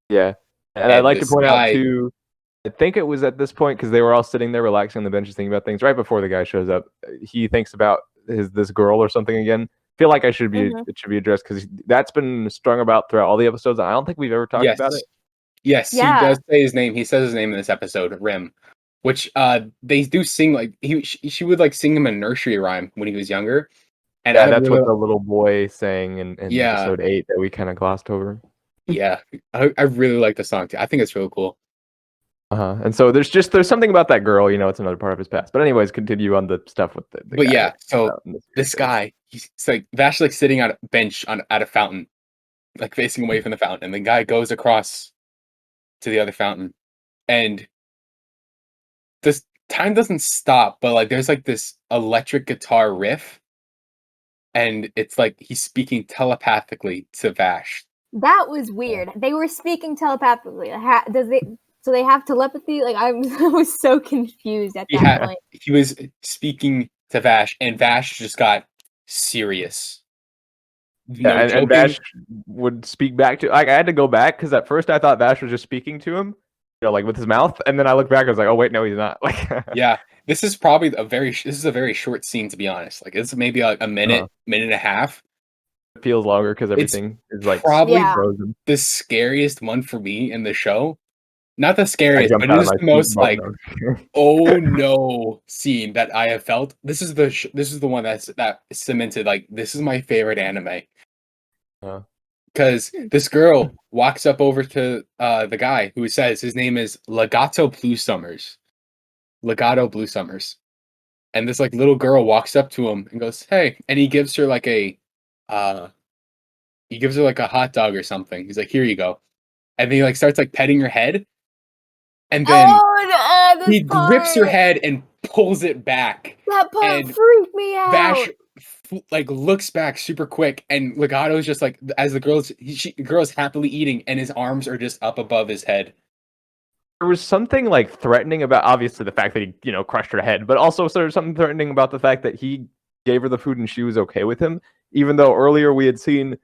Yeah, and I'd like to point out too, I think it was at this point because they were all sitting there relaxing on the benches thinking about things right before the guy shows up. He thinks about this girl or something again. I feel like it should be addressed because that's been strung about throughout all the episodes. I don't think we've ever talked about it. Yes, he does say his name. He says his name in this episode, Rim, which they do sing like she would like sing him a nursery rhyme when he was younger. And that's what the little boy sang in episode 8 that we kind of glossed over. Yeah, I really like the song too. I think it's really cool. And so there's something about that girl, it's another part of his past. But anyways, continue on the stuff with the but guy so this guy, he's like Vash like sitting on a bench at a fountain, like facing away from the fountain, and the guy goes across to the other fountain, and this time doesn't stop, but like there's like this electric guitar riff, and it's like he's speaking telepathically to Vash. That was weird. They were speaking telepathically. So they have telepathy? Like I was so confused at that point. He was speaking to Vash, and Vash just got serious. No, and Vash would speak back to. Like I had to go back because at first I thought Vash was just speaking to him, like with his mouth, and then I looked back. I was like, oh wait, no, he's not. Like, yeah, this is probably a very short scene, to be honest. Like it's maybe like a minute, minute and a half. It feels longer because everything is like probably frozen. The scariest one for me in the show. Not the scariest, but it is the most like oh no scene that I have felt. This is the one that cemented like this is my favorite anime. Because this girl walks up over to the guy who says his name is Legato Blue Summers. Legato Blue Summers. And this like little girl walks up to him and goes, "Hey," and he gives her like a hot dog or something. He's like, "Here you go." And then he like starts like petting her head. And then he grips her head and pulls it back. That part freaked me out. Vash like looks back super quick, and Legato's just like as the girl's happily eating, and his arms are just up above his head. There was something like threatening about obviously the fact that he crushed her head, but also sort of something threatening about the fact that he gave her the food and she was okay with him, even though earlier we had seen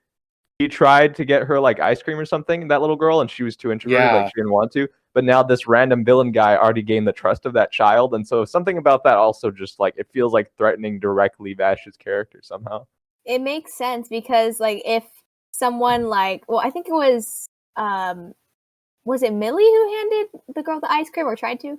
he tried to get her like ice cream or something, that little girl, and she was too introverted, like she didn't want to. But now this random villain guy already gained the trust of that child, and so something about that also just like it feels like threatening directly Vash's character somehow. It makes sense because like if someone like I think it was it Millie who handed the girl the ice cream or tried to?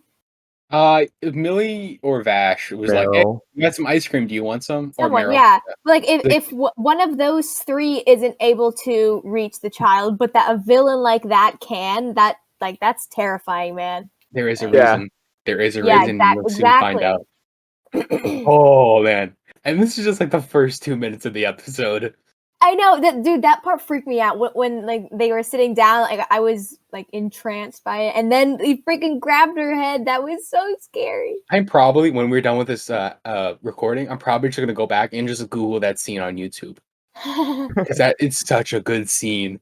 Millie or Vash was like, "Hey, you got some ice cream? Do you want some?" Someone, yeah. Like if one of those three isn't able to reach the child, but that a villain like that can, that's terrifying, man. There is a reason. There is a reason. You'll soon find out. Oh man! And this is just like the first 2 minutes of the episode. I know that, dude. That part freaked me out when like they were sitting down. Like I was like entranced by it, and then he freaking grabbed her head. That was so scary. I'm probably when we're done with this recording, I'm probably just gonna go back and just Google that scene on YouTube because it's such a good scene.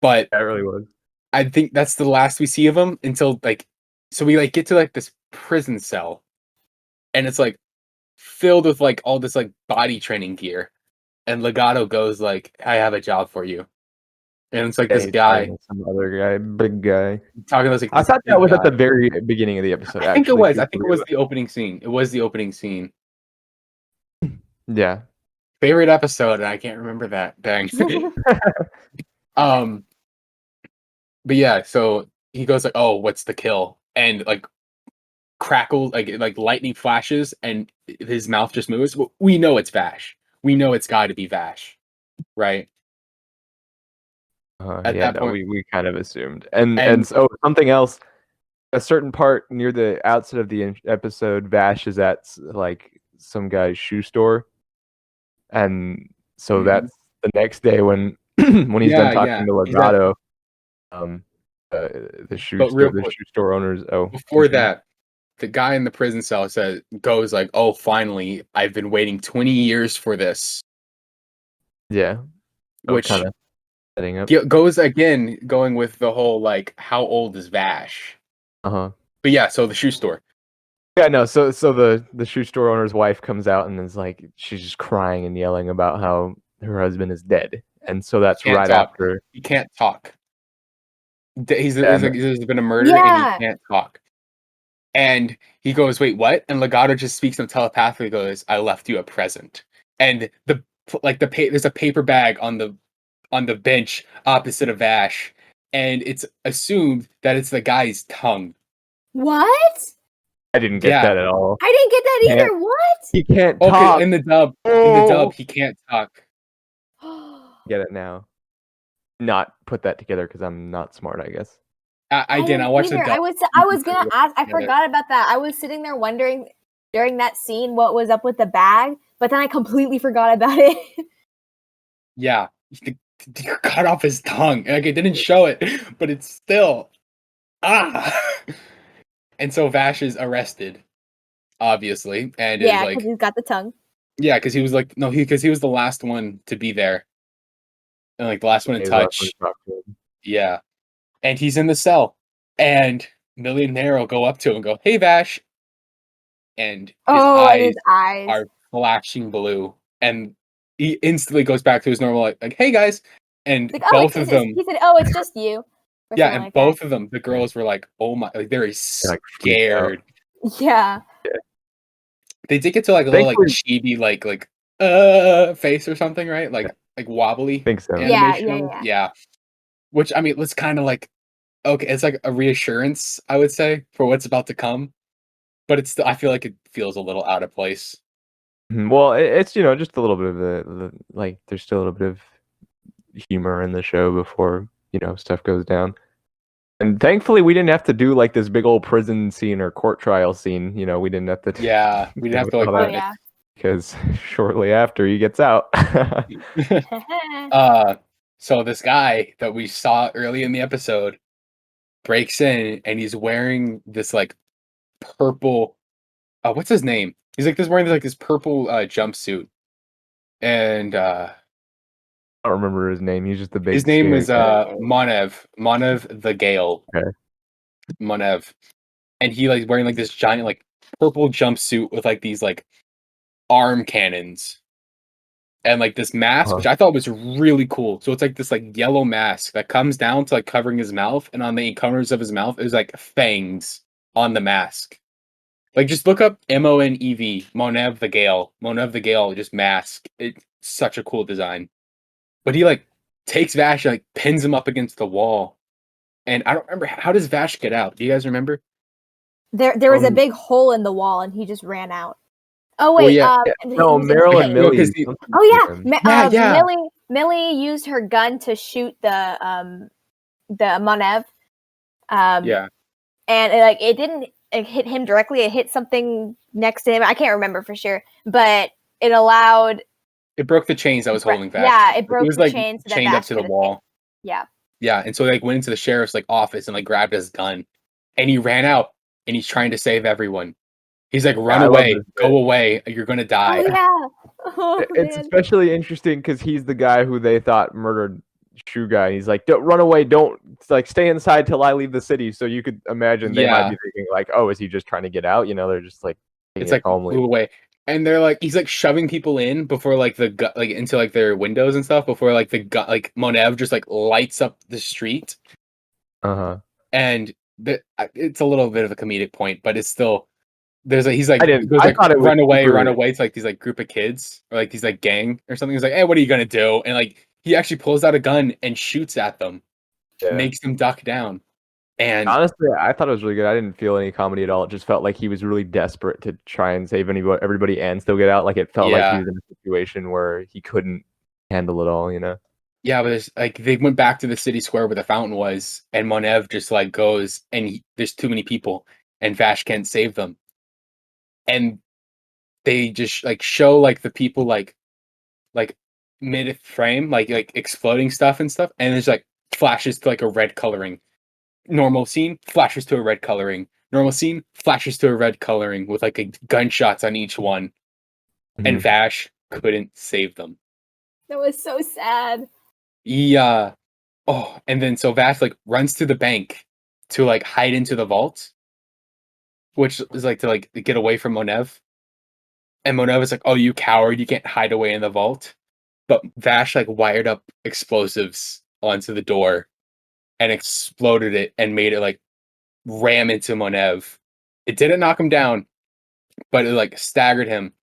But that really was. I think that's the last we see of him until like, so we like get to like this prison cell, and it's like filled with like all this like body training gear. And Legato goes like, "I have a job for you," and it's like this guy, some other guy, big guy, talking to like. I thought that was at the very beginning of the episode. I think it was. I think it was the opening scene. It was the opening scene. Yeah. Favorite episode, and I can't remember that. Dang. But yeah, so he goes like, "Oh, what's the kill?" And like crackles, like lightning flashes, and his mouth just moves. We know it's Vash. We know it's got to be Vash, right? At that point, we kind of assumed, and so something else. A certain part near the outset of the episode, Vash is at like some guy's shoe store, and so that's the next day when he's done talking to Legato, the shoe store owners. Before that, the guy in the prison cell goes like, "Oh, finally, I've been waiting 20 years for this." Yeah, which kind of setting up going with the whole like, how old is Vash? But yeah, so the shoe store. Yeah, no, so the shoe store owner's wife comes out and is like, she's just crying and yelling about how her husband is dead, and so that's right after he can't talk. There's been a murder and he can't talk. And he goes, "Wait, what?" And Legato just speaks to him telepathically. Goes, "I left you a present." And there's a paper bag on the bench opposite of Vash, and it's assumed that it's the guy's tongue. What? I didn't get that at all. I didn't get that either. What? He can't talk. Okay, in the dub, he can't talk. Get it now. Not put that together because I'm not smart, I guess. I watched the dub. I was gonna ask. I forgot about that. I was sitting there wondering during that scene what was up with the bag, but then I completely forgot about it. Yeah, he cut off his tongue. Like it didn't show it, but it's still And so Vash is arrested, obviously, and yeah, because he's got the tongue. Yeah, because he was like because he was the last one to be there. and like the last one to touch. Yeah, and he's in the cell, and Millie and Nero go up to him and go, "Hey, Vash," and his eyes are flashing blue, and he instantly goes back to his normal like "Hey guys," and like, both of them. He said, "Oh, it's just you." Yeah, and like both of them, the girls were like, "Oh my!" Like they're scared. Yeah. They did get to like a little like chibi face or something, right? Like wobbly. I think so. Animation. Yeah. Which I mean, it's kind of like okay, it's like a reassurance, I would say, for what's about to come. But it's still, I feel like it feels a little out of place. Well, it's just a little bit of the like. There's still a little bit of humor in the show before stuff goes down. And thankfully, we didn't have to do like this big old prison scene or court trial scene. We didn't have to. Yeah, we didn't have to like. Because shortly after he gets out. So this guy that we saw early in the episode breaks in, and he's wearing this like purple. What's his name? He's like wearing this purple jumpsuit, and I don't remember his name. He's just the big. His name is Monev the Gale. Okay. Monev, and he like wearing like this giant like purple jumpsuit with like these like arm cannons, and like this mask, which I thought was really cool. So it's like this like yellow mask that comes down to like covering his mouth, and on the corners of his mouth there's like fangs on the mask. Like just look up Monev, Monev the Gale, just mask. It's such a cool design. But he like takes Vash and like pins him up against the wall. And I don't remember, how does Vash get out? Do you guys remember? There was a big hole in the wall and he just ran out. Oh wait, no, Meryl and Millie. Millie used her gun to shoot the Monev. And it didn't hit him directly. It hit something next to him. I can't remember for sure, but it allowed. It broke the chains that was holding Vash. Yeah, it broke the chains. Chained up to the wall. Yeah. Yeah, and so they went into the sheriff's like office and like grabbed his gun, and he ran out and he's trying to save everyone. He's like, "Run away, go away, you're gonna die." Oh, it's especially interesting because he's the guy who they thought murdered Shoe Guy. He's like, "Don't run away, don't like stay inside till I leave the city." So you could imagine they might be thinking like, "Oh, is he just trying to get out?" They're just like, it's like calmly. Move away. And they're like, he's like shoving people in before like into like their windows and stuff before like like Monev just like lights up the street. And it's a little bit of a comedic point, but it's still he's like run away to like these like group of kids or like these like gang or something. He's like, "Hey, what are you gonna do?" And like he actually pulls out a gun and shoots at them, makes them duck down. And honestly, I thought it was really good. I didn't feel any comedy at all. It just felt like he was really desperate to try and save everybody and still get out. Like it felt like he was in a situation where he couldn't handle it all, Yeah, but it's like they went back to the city square where the fountain was, and Monev just like goes, and there's too many people, and Vash can't save them. And they just like show like the people like mid frame, like exploding stuff, and there's like flashes to like a red coloring. Normal scene flashes to a red coloring. Normal scene flashes to a red coloring with like gunshots on each one. And Vash couldn't save them. That was so sad. Yeah. Oh, and then so Vash like runs to the bank to like hide into the vault, which is like to like get away from Monev. And Monev is like, "Oh, you coward, you can't hide away in the vault." But Vash like wired up explosives onto the door and exploded it and made it like ram into Monev. It didn't knock him down, but it like staggered him.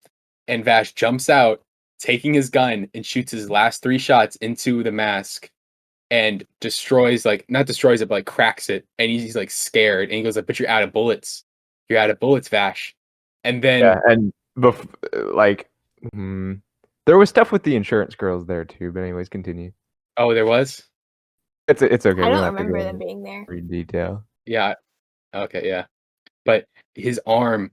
And Vash jumps out, taking his gun, and shoots his last 3 shots into the mask and not destroys it, but like cracks it. And he's like scared. And he goes like, "But you're out of bullets. You're out of bullets, Vash." And then there was stuff with the insurance girls there too. But anyways, continue. Oh, there was? It's okay. I don't remember them being there. In detail. Yeah. Okay. Yeah. But his arm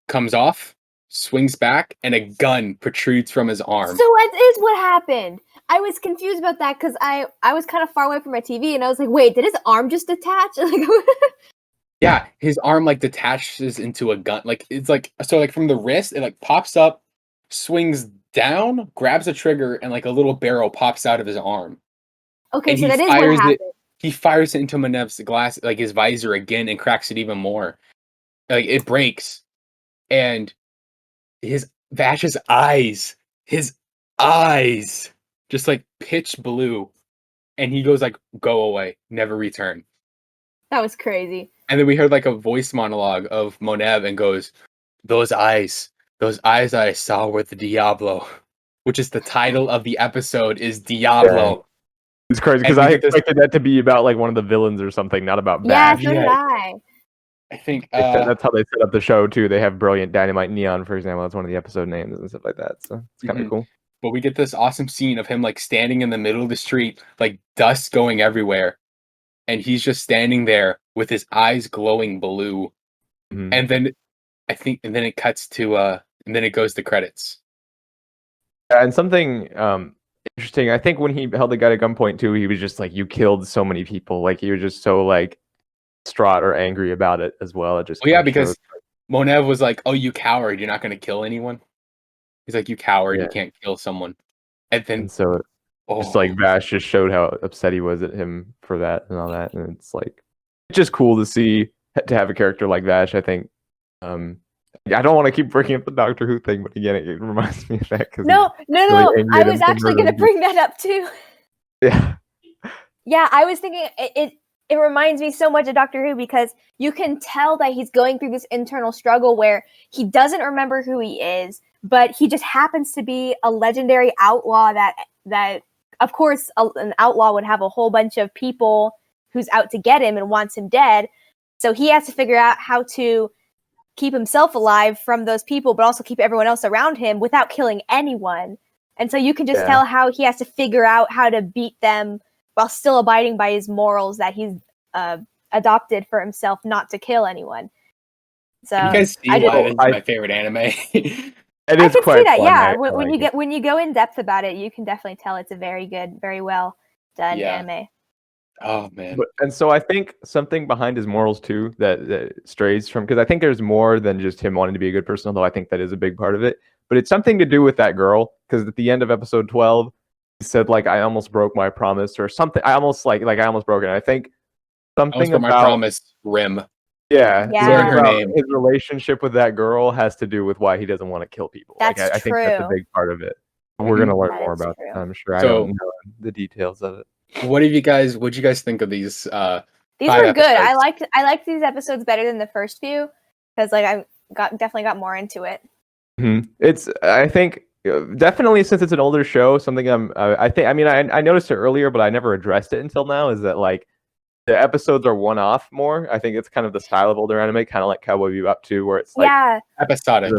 comes off, swings back, and a gun protrudes from his arm. So that is what happened. I was confused about that because I was kind of far away from my TV, and I was like, "Wait, did his arm just detach?" Yeah, his arm like detaches into a gun. Like it's like so like from the wrist, it like pops up, swings down, grabs a trigger, and like a little barrel pops out of his arm. Okay, And so he that is what fires happened. He fires it into Monev's glass, like his visor again, and cracks it even more. Like it breaks, and Vash's his eyes, just like pitch blue, and he goes like, "Go away, never return." That was crazy. And then we heard like a voice monologue of Monev, and goes, those eyes that I saw were the Diablo," which is the title of the episode. Is Diablo. Yeah. It's crazy because I expected that to be about like one of the villains or something, not about Yeah, Bash. so did I. I think that's how they set up the show too. They have Brilliant Dynamite Neon, for example. That's one of the episode names and stuff like that. So it's kind of cool. But we get this awesome scene of him like standing in the middle of the street, like dust going everywhere, and he's just standing there with his eyes glowing blue. And then and then it cuts to and then it goes to credits. And something interesting, I think when he held the guy at gunpoint too, he was just like, "You killed so many people." Like he was just so like distraught or angry about it as well. It just because Monev was like, "Oh, you coward! You're not going to kill anyone." He's like, "You coward! You can't kill someone." And so just like Vash just showed how upset he was at him for that and all that, and it's just cool to see, to have a character like Vash. I think I don't want to keep bringing up the Doctor Who thing, but again, it reminds me of that. No. I was actually going to bring that up too. Yeah. Yeah, I was thinking it reminds me so much of Doctor Who because you can tell that he's going through this internal struggle where he doesn't remember who he is, but he just happens to be a legendary outlaw that of course an outlaw would have a whole bunch of people who's out to get him and wants him dead. So he has to figure out how to keep himself alive from those people, but also keep everyone else around him without killing anyone. And so you can just tell how he has to figure out how to beat them while still abiding by his morals that he's adopted for himself not to kill anyone. So you guys see why this is my favorite anime? It is quite fun. Yeah, when you go in depth about it, you can definitely tell it's a very good, very well done anime. Oh man! And so I think something behind his morals too that strays from, because I think there's more than just him wanting to be a good person, although I think that is a big part of it. But it's something to do with that girl, because at the end of episode 12, he said like, "I almost broke my promise" or something. I almost I almost broke it. I think something about my promise, Rim. Yeah, her name. His relationship with that girl has to do with why he doesn't want to kill people. That's I think that's a big part of it. We're gonna learn more about that, I'm sure. I don't know the details of it. What'd you guys think of these? These were good. I liked these episodes better than the first few because I definitely got more into it. It's, I think, definitely, since it's an older show, something I noticed it earlier, but I never addressed it until now, is that like the episodes are one-off more. I think it's kind of the style of older anime, kind of like Cowboy Bebop too, where it's like episodic.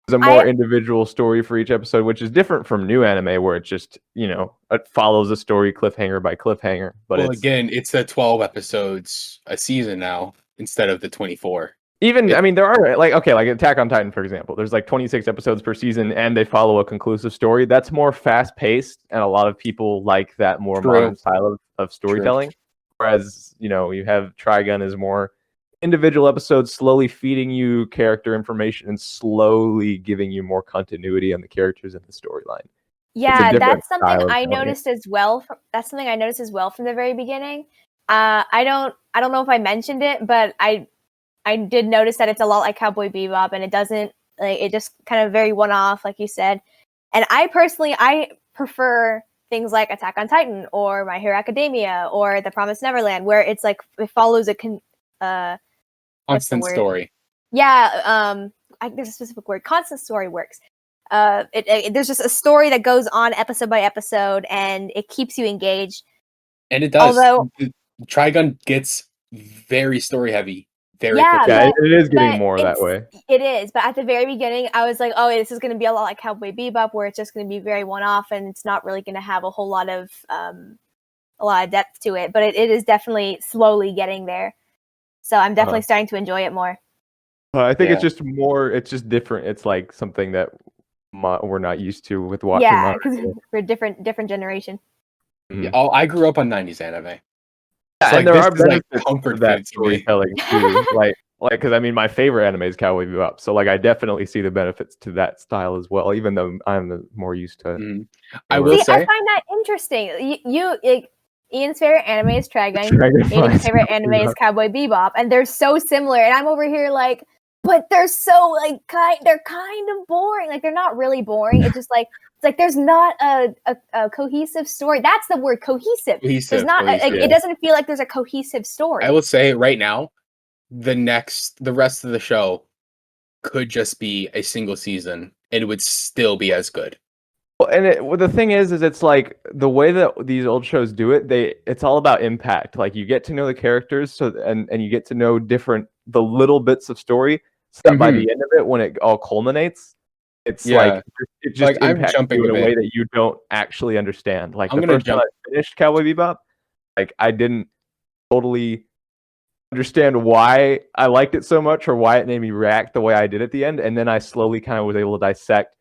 There's a more individual story for each episode, which is different from new anime, where it just, it follows a story cliffhanger by cliffhanger. But it's 12 episodes a season now instead of the 24. There are like Attack on Titan, for example. There's like 26 episodes per season, and they follow a conclusive story. That's more fast-paced, and a lot of people like that more modern style of storytelling. Whereas, you have Trigun is more individual episodes, slowly feeding you character information and slowly giving you more continuity on the characters and the storyline. Yeah, that's something I noticed as well. That's something I noticed as well from the very beginning. I don't know if I mentioned it, but I did notice that it's a lot like Cowboy Bebop, and it just kind of very one-off, like you said. And I prefer things like Attack on Titan or My Hero Academia or The Promised Neverland, where it's like it follows a constant story. Yeah, there's a specific word. Constant story works. There's just a story that goes on episode by episode, and it keeps you engaged. And it does. Although Trigun gets very story heavy. Very quickly. Yeah, it is getting more that way. It is, but at the very beginning, I was like, "Oh, this is going to be a lot like Cowboy Bebop, where it's just going to be very one-off, and it's not really going to have a whole lot of depth to it." But it is definitely slowly getting there. So I'm definitely starting to enjoy it more. I think it's just more. It's just different. It's like something that we're not used to with watching. Yeah, because we're different generation. Yeah, I grew up on 90s anime. So, and there are benefits to that storytelling too. Like like, because I mean, my favorite anime is Cowboy Bebop, so like I definitely see the benefits to that style as well. Even though I'm more used to. I will say, I find that interesting. Ian's favorite anime is Trigun. Dragon Aiden's Flies favorite Cowboy anime is Bebop. Cowboy Bebop, and they're so similar. And I'm over here like, but they're so like they're kind of boring. Like they're not really boring. It's just like there's not a cohesive story. That's the word, cohesive. There's not it doesn't feel like there's a cohesive story. I will say right now, the rest of the show could just be a single season and it would still be as good. Well, and the thing is it's like the way that these old shows do it. It's all about impact. Like you get to know the characters, so and you get to know the little bits of story. So that by the end of it, when it all culminates, it's like it just like impacts you in a way that you don't actually understand. Like the first time I finished Cowboy Bebop, like I didn't totally understand why I liked it so much or why it made me react the way I did at the end, and then I slowly kind of was able to dissect.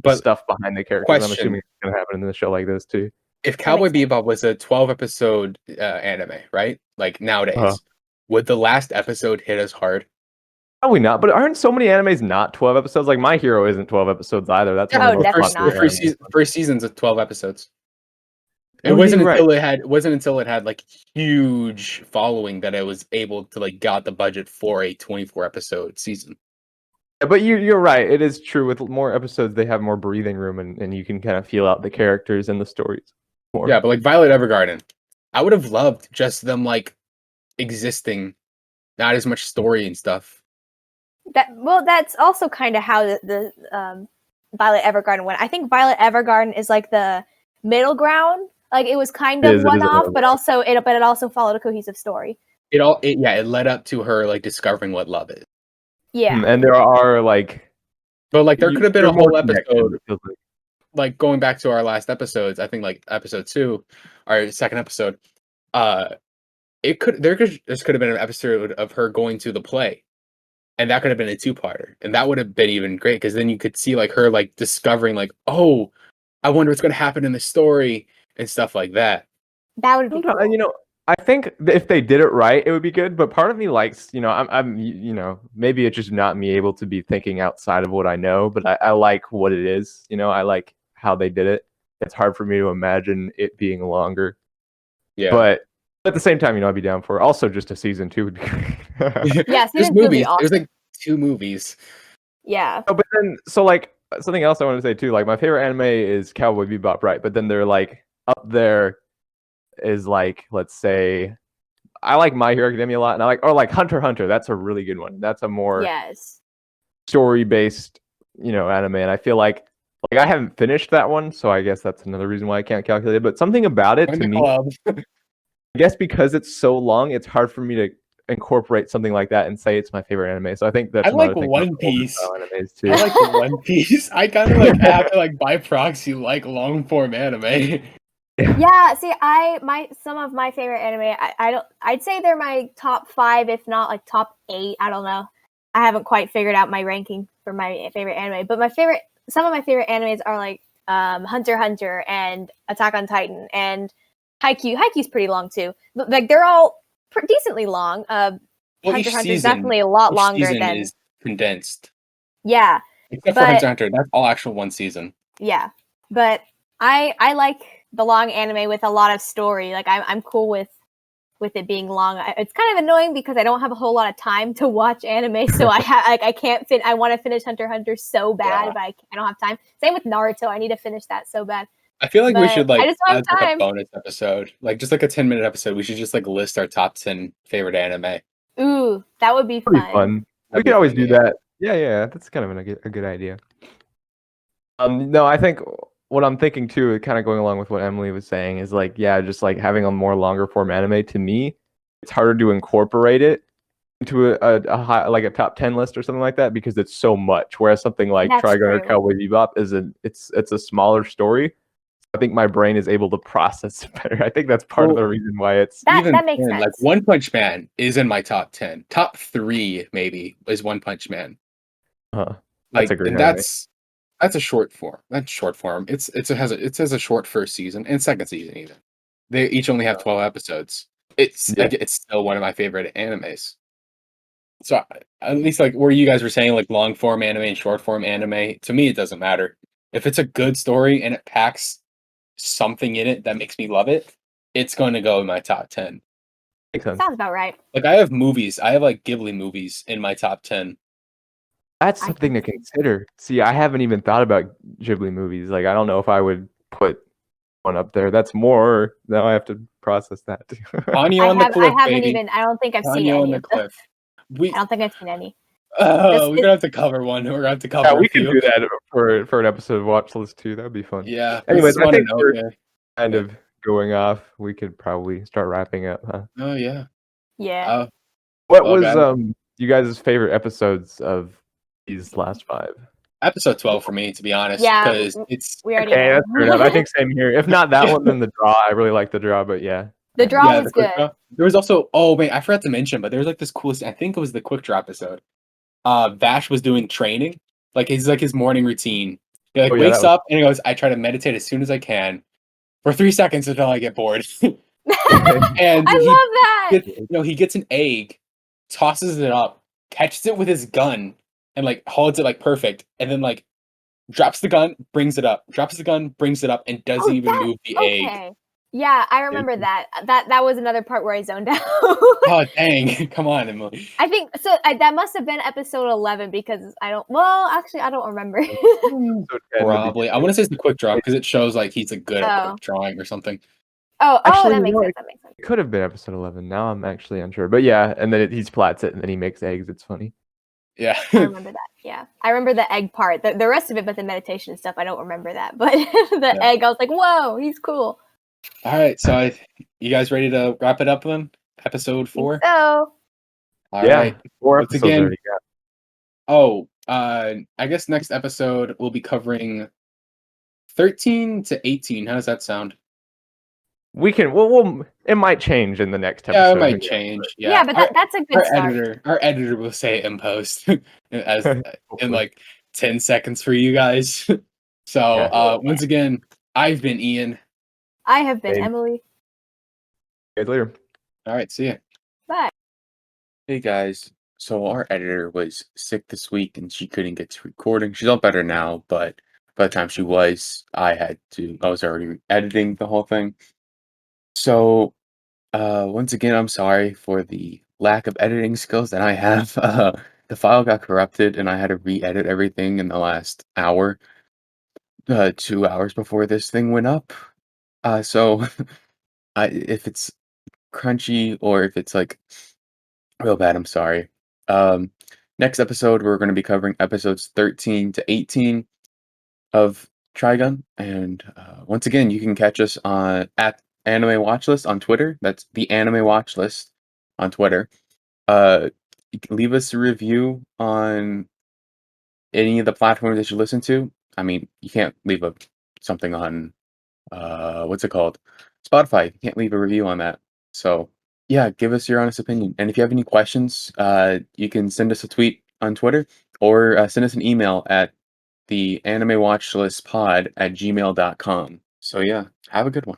But stuff behind the characters. I'm assuming it's going to happen in a show like this too. If Cowboy Bebop was a 12-episode anime, right? Like nowadays, would the last episode hit as hard? Probably not. But aren't so many animes not 12 episodes? Like My Hero isn't 12 episodes either. That's one of the most popular. First season's of 12 episodes. It wasn't until it had like huge following that it was able to like got the budget for a 24-episode season. But you're right. It is true. With more episodes, they have more breathing room, and you can kind of feel out the characters and the stories more. Yeah, but like Violet Evergarden, I would have loved just them like existing, not as much story and stuff. That's also kind of how the Violet Evergarden went. I think Violet Evergarden is like the middle ground. Like it was kind of one off, but it also followed a cohesive story. It led up to her like discovering what love is. Yeah. And there are like, but like there could have been a whole episode, like going back to our last episodes. I think like episode 2, our second episode. This could have been an episode of her going to the play, and that could have been a 2-parter, and that would have been even great because then you could see like her like discovering like, oh, I wonder what's going to happen in the story and stuff like that. That would be cool. You know, I think if they did it right, it would be good. But part of me likes, I'm maybe it's just not me able to be thinking outside of what I know, but I like what it is. I like how they did it. It's hard for me to imagine it being longer. Yeah. But at the same time, I'd be down for it. Also, just a season 2 would be great. Yeah, there's movies. Awesome. There's like 2 movies. Yeah. Oh, but then, so like something else I want to say too. Like my favorite anime is Cowboy Bebop, right? But then they're like up there. Is like, let's say, I like My Hero Academia a lot, and I like Hunter x Hunter. That's a really good one. That's a more story based, anime, and I feel like I haven't finished that one, so I guess that's another reason why I can't calculate it. But something about it to me, I guess because it's so long, it's hard for me to incorporate something like that and say it's my favorite anime. So I think that's I like One Piece. Too. I like One Piece. I kind of like have to like by proxy like long form anime. Yeah, see, some of my favorite anime, I'd say they're my top 5, if not like top 8. I don't know. I haven't quite figured out my ranking for my favorite anime, but some of my favorite animes are like Hunter x Hunter and Attack on Titan and Haikyuu. Haikyuu's pretty long too, but like they're all decently long. Hunter x Hunter is definitely a lot longer than is condensed. Yeah, except for Hunter x Hunter, that's all actual one season. Yeah, but I like the long anime with a lot of story. Like I'm cool with it being long. It's kind of annoying because I don't have a whole lot of time to watch anime, so I can't fit. I want to finish Hunter x Hunter so bad, but I don't have time. Same with Naruto. I need to finish that so bad. I feel like we should like add like a bonus episode, like just like a 10-minute episode. We should just like list our top 10 favorite anime. Ooh, that would be fun. We could always do that. Yeah, that's kind of a good idea. No, I think what I'm thinking too, kind of going along with what Emily was saying, is like, just like having a more longer form anime. To me, it's harder to incorporate it into a high, like a top 10 list or something like that, because it's so much. Whereas something like Trigun or Cowboy Bebop it's a smaller story. I think my brain is able to process it better. I think that's part of the reason why it's that makes sense. Like One Punch Man is in my top 10. Top 3 maybe is One Punch Man. That's a great anime. That's a short form. That's short form. It has a short first season and second season even. They each only have 12 episodes. It's still one of my favorite animes. So at least like where you guys were saying like long form anime and short form anime, to me it doesn't matter. If it's a good story and it packs something in it that makes me love it, it's going to go in my top 10. Makes sense. Sounds about right. Like I have movies, I have like Ghibli movies in my top 10. That's something to consider. See, I haven't even thought about Ghibli movies. Like, I don't know if I would put one up there. That's more. Now I have to process that. Ponyo on the cliff, I haven't baby. even. I don't think I've seen Ponyo on any the of them. cliff. I don't think I've seen any. We're gonna have to cover one. We're gonna have to cover. Yeah, we could do that for an episode of Watchlist too. That'd be fun. Yeah. Anyways, I think we're okay. kind of going off. We could probably start wrapping up, huh? Oh yeah. Yeah. What was you guys' favorite episodes of these last 5? Episode 12 for me, to be honest. Yeah, because it's we already Okay, know. that's fair enough. I think same here. If not that one, then the draw. I really like the draw, but yeah. The draw was the quick good. draw. There was also I forgot to mention, but there was like this coolest. I think it was the quick draw episode. Vash was doing training, like his morning routine. He like wakes up and he goes, "I try to meditate as soon as I can for 3 seconds until I get bored." And I love that. he gets an egg, tosses it up, catches it with his gun, and like holds it like perfect, and then like drops the gun, brings it up, drops the gun, brings it up, and doesn't even move the egg. Yeah, I remember that. That was another part where I zoned out. Oh dang! Come on, Emily. I think so. That must have been episode 11 because I don't. Well, actually, I don't remember. Probably. I want to say it's the quick draw because it shows like he's good at quick drawing or something. That makes sense. That makes sense. It could have been episode 11. Now I'm actually unsure. But yeah, and then he splats it and then he makes eggs. It's funny. Yeah. I remember that. Yeah. I remember the egg part. The rest of it, but the meditation and stuff, I don't remember that. But the egg, I was like, whoa, he's cool. All right. So you guys ready to wrap it up then? Episode 4? So. All right. 4 episodes already got. Oh, I guess next episode we'll be covering 13 to 18. How does that sound? We can. We'll. It might change in the next episode. Yeah, it might change. Yeah, but that's a good start. Our editor will say it in post as in like 10 seconds for you guys. So once again, I've been Ian. I have been Emily. See you guys later. All right, see ya. Bye. Hey guys. So our editor was sick this week and she couldn't get to recording. She's all better now, but by the time she was, I was already editing the whole thing. So, once again, I'm sorry for the lack of editing skills that I have. The file got corrupted, and I had to re-edit everything in the last hour, 2 hours before this thing went up. So, if it's crunchy or if it's like real bad, I'm sorry. Next episode, we're going to be covering episodes 13 to 18 of Trigun, and once again, you can catch us at Anime Watchlist on Twitter. That's the Anime Watchlist on Twitter. You can leave us a review on any of the platforms that you listen to. I mean, you can't leave something on what's it called? Spotify. You can't leave a review on that. So yeah, give us your honest opinion. And if you have any questions, you can send us a tweet on Twitter or send us an email at the animewatchlistpod@gmail.com. So yeah, have a good one.